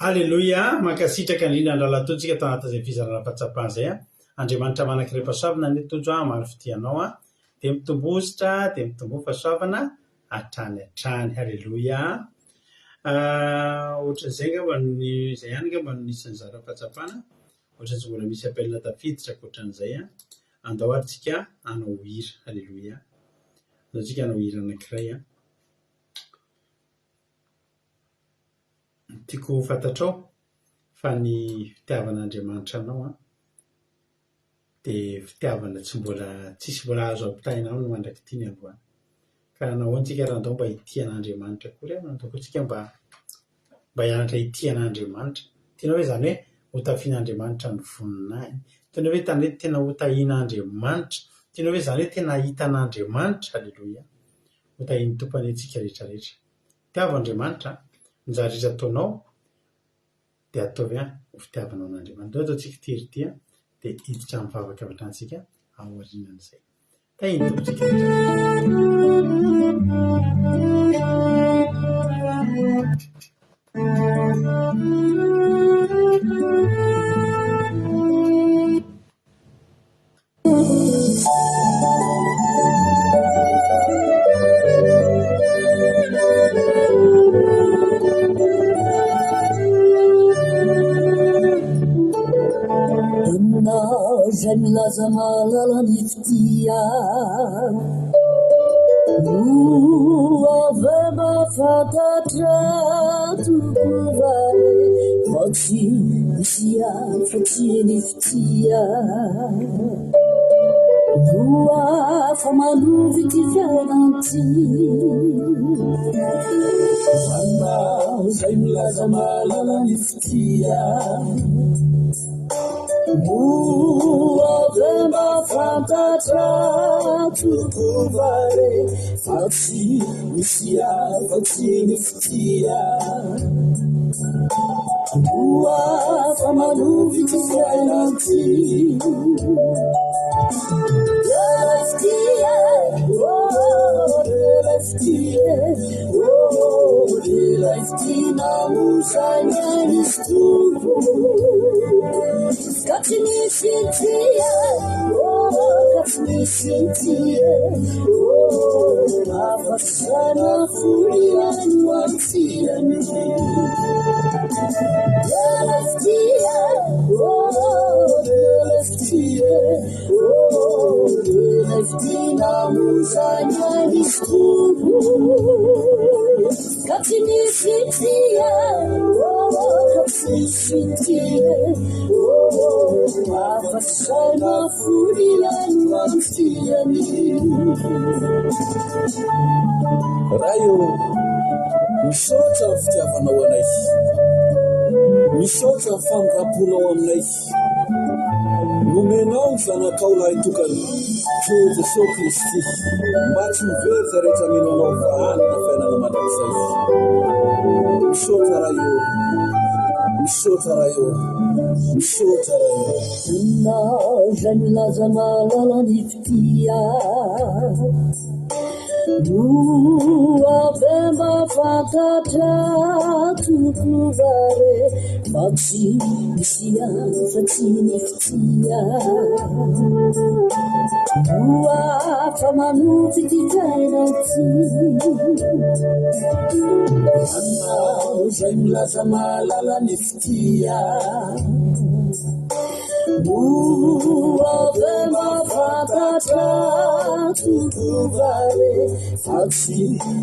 Halleloia. Mankasitraka indrindra ny rahalatontsika tao anatin'izay fizarana fahatsapana izay Andriamanitra manankiray pasoavana ny tojo maro fitianao dia mitombositra dia mitombo fahasoavana hatrany hatrany. Halleloia. Ohatran'izay ngamba izay ihany ngamba no nisan'ny zara fahatsapana. Ohatran'izay mbola misy apelina tafiditra ohatran'izay andao ary tsika hanao hira. Halleloia. Andao tsika hanao hira anankiray tiako fantatrao fa ny fitiavan'Andriamanitra anao dia fitiavana tsisy mbola azo ampitainao no mandraky ty ny androany. Ka nahoana tsika raha andao mba hitian'Andriamanitra kory nandao tsika mba hianatra hitian'Andriamanitra. Tianao hoe izany hoe hotafian'Andriamanitra ny voninahiny. Tianao hoe tena hotahian'Andriamanitra. Tianao hoe izany hoe tena hitan'Andriamanitra. Halleloia. Hotahian'ny tompany antsika rehetrarehetra. Fitiavan'Andriamanitra nizaha rehetra ataonao dia ataovy ho fitiavanao an'Andriamanitra. Ataontsika ity dia hiditra amin'ny vavaka avy hatransika aorianan'izay. Tahiny tompontsika Zay milaza malala ny fitia no avy mahafantatra tokovare fa tsy misy fa tsy ny fitia no afa manovy ty fiainanty zay milaza malala ny fitia avy mahafantatra tokovare fa tsy misy fa tsy ny fitia afa manovy ty fiainanty afatsana furiano amtiany raha io misaotra ny fitiavanao anay misaotra ny famiraponao aminay nomenao ny zanakao lahy tokany ke Jesosy Kristy mba tsy miveritra rehetra minonao vahanana fiainana mandrakizay misaotra raha io misaotra raha io misaotra raha io na zay milaza malalany fitia no avy mafantatra tokovare fa tsy misy afa-tsy ny fitia no afa manofy ty fiainatsy anao zay milaza malalany fitia no avy mafantatra tokovare fa tsy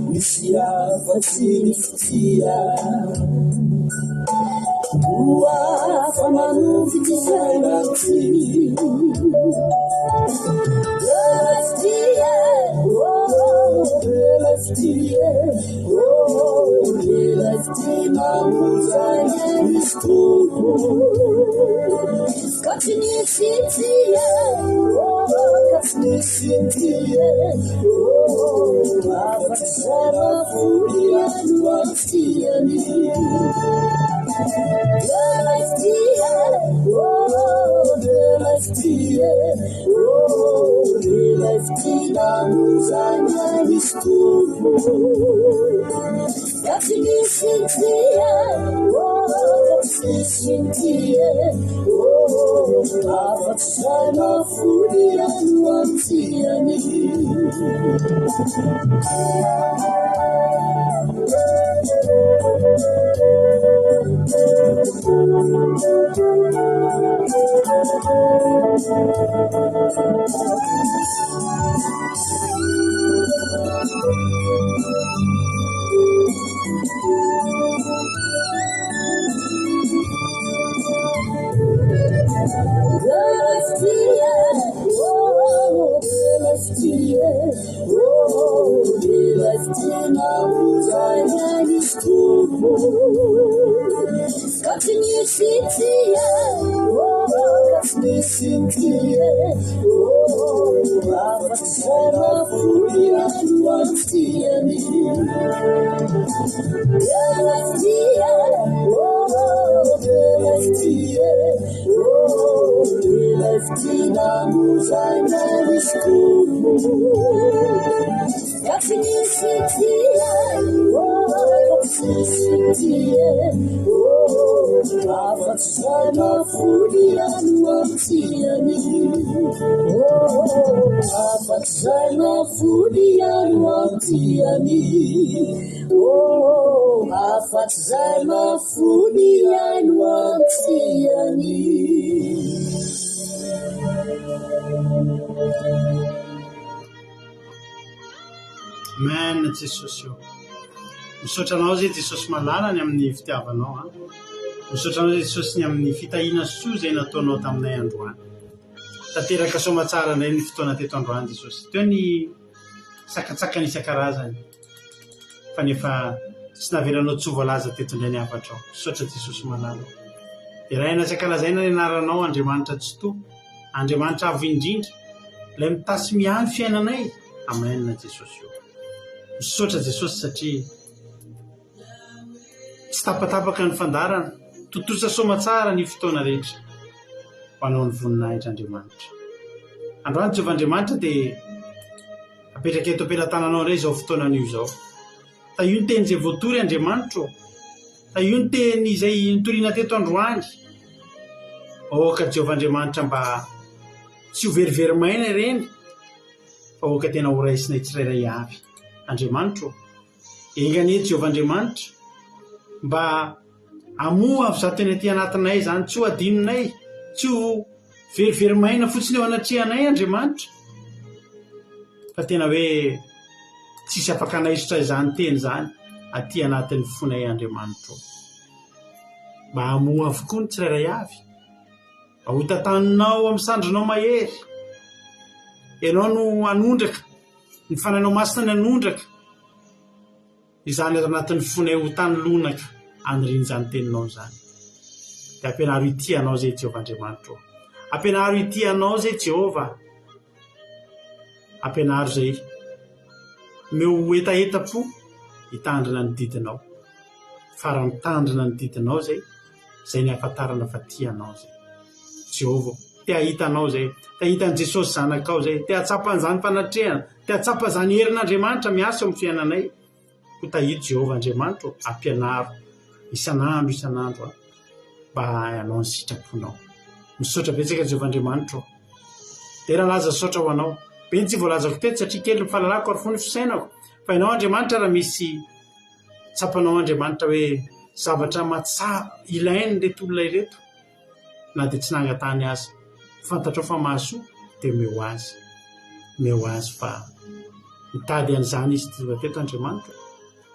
misy afa-tsy ny fitia no afa manofy ty fiainatsy Amen Jesosy io misaotranao zay Jesosy malalany amin'ny fitiavanao a misaotranao zay Jesosy ny amin'ny fitahina soa zay nataonao taminay androany tanteraka somatsara indray ny fotoana teto androany Jesosy teo ny sakatsakany isan-karazany fa nefa tsy naveranao tsy voalaza teto indray ny afatrao misaotra Jesosy malala dia raha ina sakalazaina ny anaranao Andriamanitra tsy to Andriamanitra avo indrindra ilay mitasy miany fiainanay amen Jesosy io misaotra Jesosy satria tsy tapatapaka ny fandarana totosa somatsara ny fotoana rehetra ho anao ny voninahitra Andriamanitra androany Jehovah Andriamanitra dia apetraka eto am-pelantananao indray izao fotoanan'io izao ta io ny teny izay voatory Andriamanitra ta io ny teny izay nitoriana teto androany oka Jehovah Andriamanitra mba tsy ho veriverimaina ireny fa oka tena ho raisinay tsirairay avy Andriamanitra engany Jehovah Andriamanitra mba amoa avy zato teny aty anatinay zany tsy ho adininay tsy ho veriverimaina fotsiny eo anatrihanay Andriamanitra fa tena hoe tsisy afaka anaisotra izany teny zany aty anatin'ny fonay Andriamanitra mba amoa avokoa ny tsirairay avy ahotatanonao amin'ny sandrinao mahery, ianao no anondraka, ny fananao masina ny anondraka, izany anatin'ny fonay ho tany lonaka anyriny zany teninao zany. Dia ampianaro ity anao zay Jehovah Andriamanitra, ampianaro ity anao zay Jehovah, ampianaro zay meo etaeta-po hitandrina ny didinao, fara-mitandrina ny didinao zay ny afantarana fa tia anao zay. Jehovah, te ahita anao zay, te ahitan'i Jesosy zanakao zay, te atsapany zany fanatrehana, te atsapa zany herin'Andriamanitra miasa amin'ny fiainanay. Ho tahito Jehovah Andriamanitra, ampianaro isanandro mba hanao ny sitraponao. Misaotra betsaka Jehovah Andriamanitra, tena laza saotra ho anao. Beny tsy voalazako teto satria kely mifalalako ary fony fisainako, fa ianao Andriamanitra raha misy tsapanao Andriamanitra hoe zavatra ilainy reto olona ireto, na dia tsy nangatany azy, fantatrao fa mahasoa dia meo azy fa mitady an'izany izy tiva teto Andriamanitra.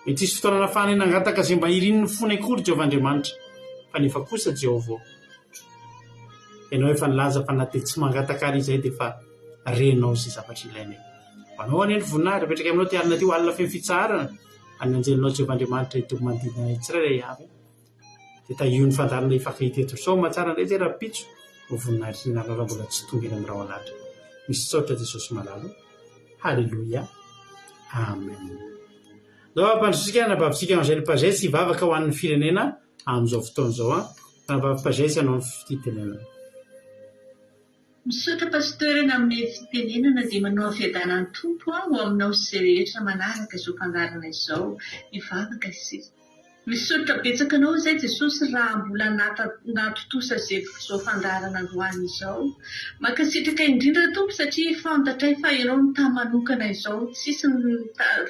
Mety isy fotoana nafahany nangataka izay mba iriny ny fony akory Jehovah Andriamanitra, fa nefa kosa Jehovah, ianao efa nilaza fa na dia tsy mangataka ary izay dia fa renao izay zavatra ilainay. Anao aneny voninahitra apetraka aminao ty alina ty ho alina feno fitsarana, any anjelinao Jehovah Andriamanitra ito mandina tsirairay avy. Dia tahio ny fandarana ifakahiteto saoma tsara indray zay raha-pitso ho voninahitra sy nalala mbola tsy tongena amin'ny raha alatra. Misy tsaotra Jesosy malalo. Halleluia. Amen. Zao ampandrosika nababitsika amin'izay ny pazesy hivavaka ho an'ny firenena amin'izao fotoana izao nababy pazesy hanao ny fitenenana. Misaotra pasteur amin'ny fitenenana dia manao fiadanan'ny tompo ho aminao sy izay rehetra manaraka izao fandarana izao hivavaka isika. Misaotra betsaka anao izay Jesosy raha mbola natotosa izao fandarana androany izao. Mankasitraka indrindra tompo satria fantatray fa ianao ny tamanokana izao, tsisy ny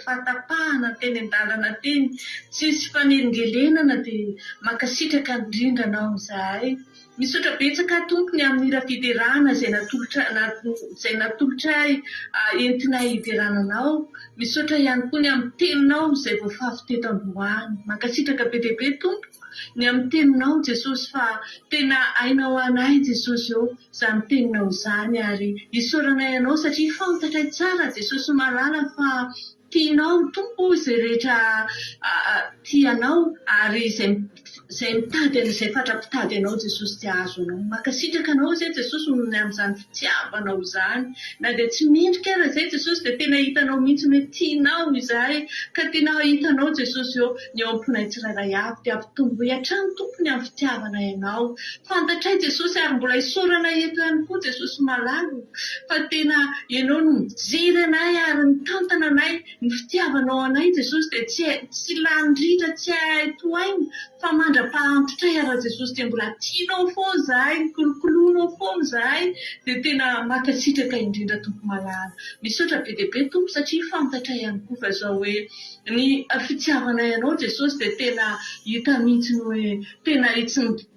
fahatapahana teny an-dalana teny, tsisy fanelingelenana dia mankasitraka indrindra anao izahay. Misaotra betsaka tompony amin'ny fiterana izay natolotra entina hiderananao. Misaotra ihany koa ny amin'ny teninao izay voafavy teto androany. Mankasitraka be dia be tompo ny amin'ny teninao Jesosy fa tena ainao anay Jesosy eo izany teninao izany ary isaoranay anao satria fantatray tsara Jesosy malala fa tianao tompo izay rehetra tianao ary izay mitady izay fatra-pitady anao Jesosy tsy azo anao. Mankasitraka anao izay Jesosy ny amin'izany fitiavanao izany, na dia tsy mendrika ara izay Jesosy dia tena hitanao mihitsy hoe tianao izahay, ka tena hitanao Jesosy eo ny eo amponay tsirairay avy dia ampitombo hiatrano tompony amin'ny fitiavanay ianao. Fantatray Jesosy ary mbola isaoranay eto ihany koa Jesosy malalo fa tena ianao no mijery anay ary mitantana anay ny fitiavanao anay Jesosy dia tsy landritra tsy toaina fa mandra-pahampitray ara Jesosy dia mbola tianao foana izahay, kolokoloanao foana izahay dia tena mankasitraka indrindra tompo malala. Misaotra be dia be tompo satria fantatray ihany koa fa izao hoe ny fitiavanay anao Jesosy dia tena hita mihitsy hoe tena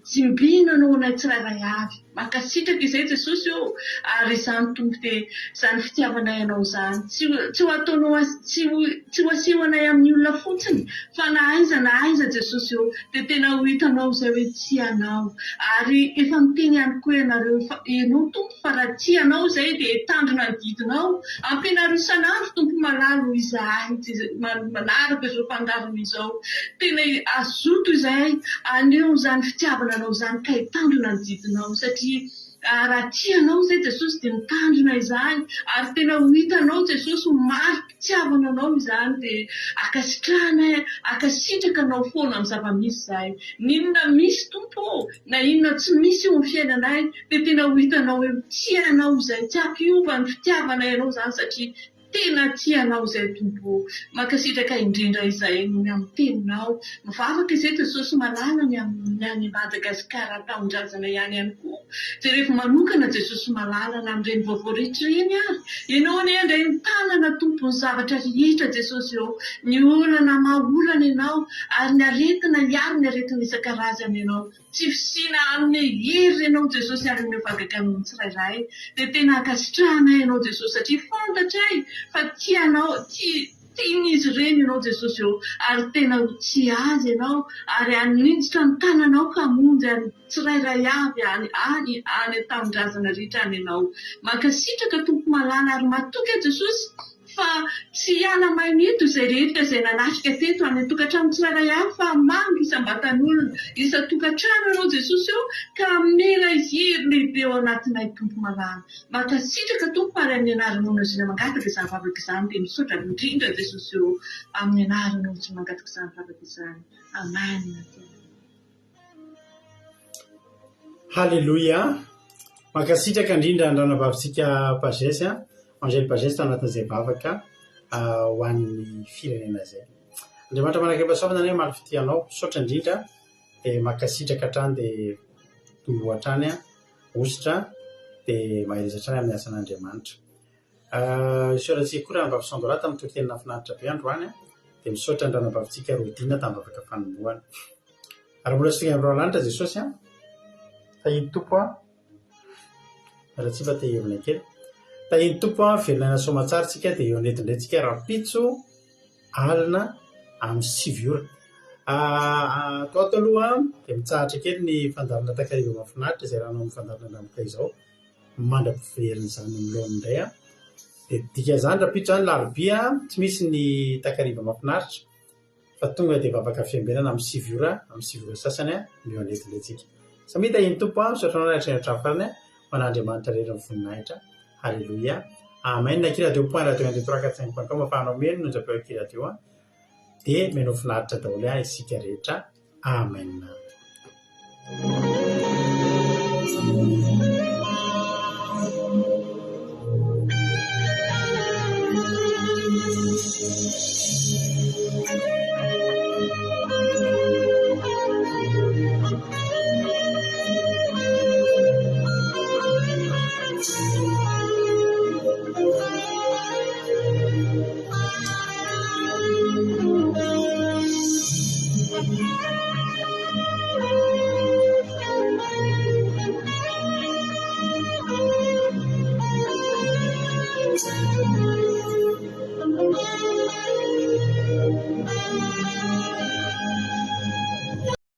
tsimbina anao anay tsirairay avy. Mankasitraka izay Jesosy eo ary izany tompo dia izany fitiavanay anao izany tsy ho ataonao tsy ho asianay amin'ny olona fotsiny fa na aiza Jesosy eo dia tena ho hitanao izay hoe tianao ary efa miteny ihany koa ianareo ianao tompo fa raha tianao izay dia tandrina ny didinao ampianareo isanandro tompo malalo izahay manaraka izao fandarana izao tena azoto izahay aneo izany fitiavana anao izany ka hitandrina ny didinao satria raha tianao izay Jesosy dia mitandrina izany ary tena ho hitanao Jesosy ho mariky tiavana anao izany dia akasitraka anao foana amin'ny zava-misy izahay. N'inona misy tompo na inona tsy misy eo amin'ny fiainanay dia tena ho hitanao hoe tianao izay tsy ampiova ny fitiavanay anao izany satria tena tianao izay tompo. Mankasitraka indrindra izay ny amin'ny teninao. Mivavaka izay Jesosy malala ny any Madagasikara taon-drazana ihany koa. Dia rehefa manokana Jesosy malala na amin'ireny vaovao rehetra eny ary ianao anie indray ny tanana tompo ny zavatra rehetra Jesosy eo, ny olana maholana ianao ary ny aretina isan-karazany ianao. Tsy fisiana amin'ny hery ianao Jesosy ary ny vagakanao tsirairay dia tena ankasitrahanay ianao Jesosy satria fantatray fa tianao tian'izy ireny ianao Jesosy eo ary tena ho tsy azy ianao ary aninjitra ny tananao ka monjy any tsirairay avy any an-tanindrazana rehetra any ianao mankasitraka tompo malala ary matoka Jesosy fa tsy hiala maneto izay rehetra izay nanatrika teto any tokantrano tsirairay avy fa mamy isam-batan'olona isa-tokantrano ianao Jesosy eo ka mela hery lehibe ao anatinay tompo malala mankasitraka tompo ary amin'ny anaranao no izay mangataka izany vavaka izany dia misaotra indrindra Jesosy eo amin'ny anaranao tsy mangataka izany vavaka izany amen. Halleloia. Mankasitraka indrindra andranam-bavintsika Pagesy Angely Pagesy tao anatin'izay vavaka ho an'ny firenena izay. Andriamanitra manakam-pahasoavana ny maly fitianao misaotra indrindra dia mankasitraka hatrany dia tombo hatrany ositra dia mahireza hatrany amin'ny asan'Andriamanitra. Isorantsika koa raha vavisandorata amin'ny toetenina finaritra be androany dia misaotra andranam-bavintsika Rodina tamin'ny vavaka fanombohana. Ary mbola sika amin'irao lanitra Jesosy tahiny tompo raha tsy mba te hevina kely tahiny tompo velona soamantsara tsika dia eo anetindrentsika rapitso alina amin'ny 7 ora. Atao aloha dia mitsahatra kely ny fandarana takariva mahafinaritra izay raha amin'ny fandarana andramoka izao mandram-piverina izany amin'lohan'ny indray dia dika izany rapitso izany larobia tsy misy ny takariva mahafinaritra fa tonga dia vavaka fiambenana amin'ny 7 ora sasany eo anetindrentsika. Samy tahiny tompo misaotra anao rehetra farany man'Andriamanitra rehetra voninahitra. Halleluia. Amen. Nakira radio point radio 1 mahafahanao meno no japeo akira radio dia menao finaritra daholo isika rehetra. Amen.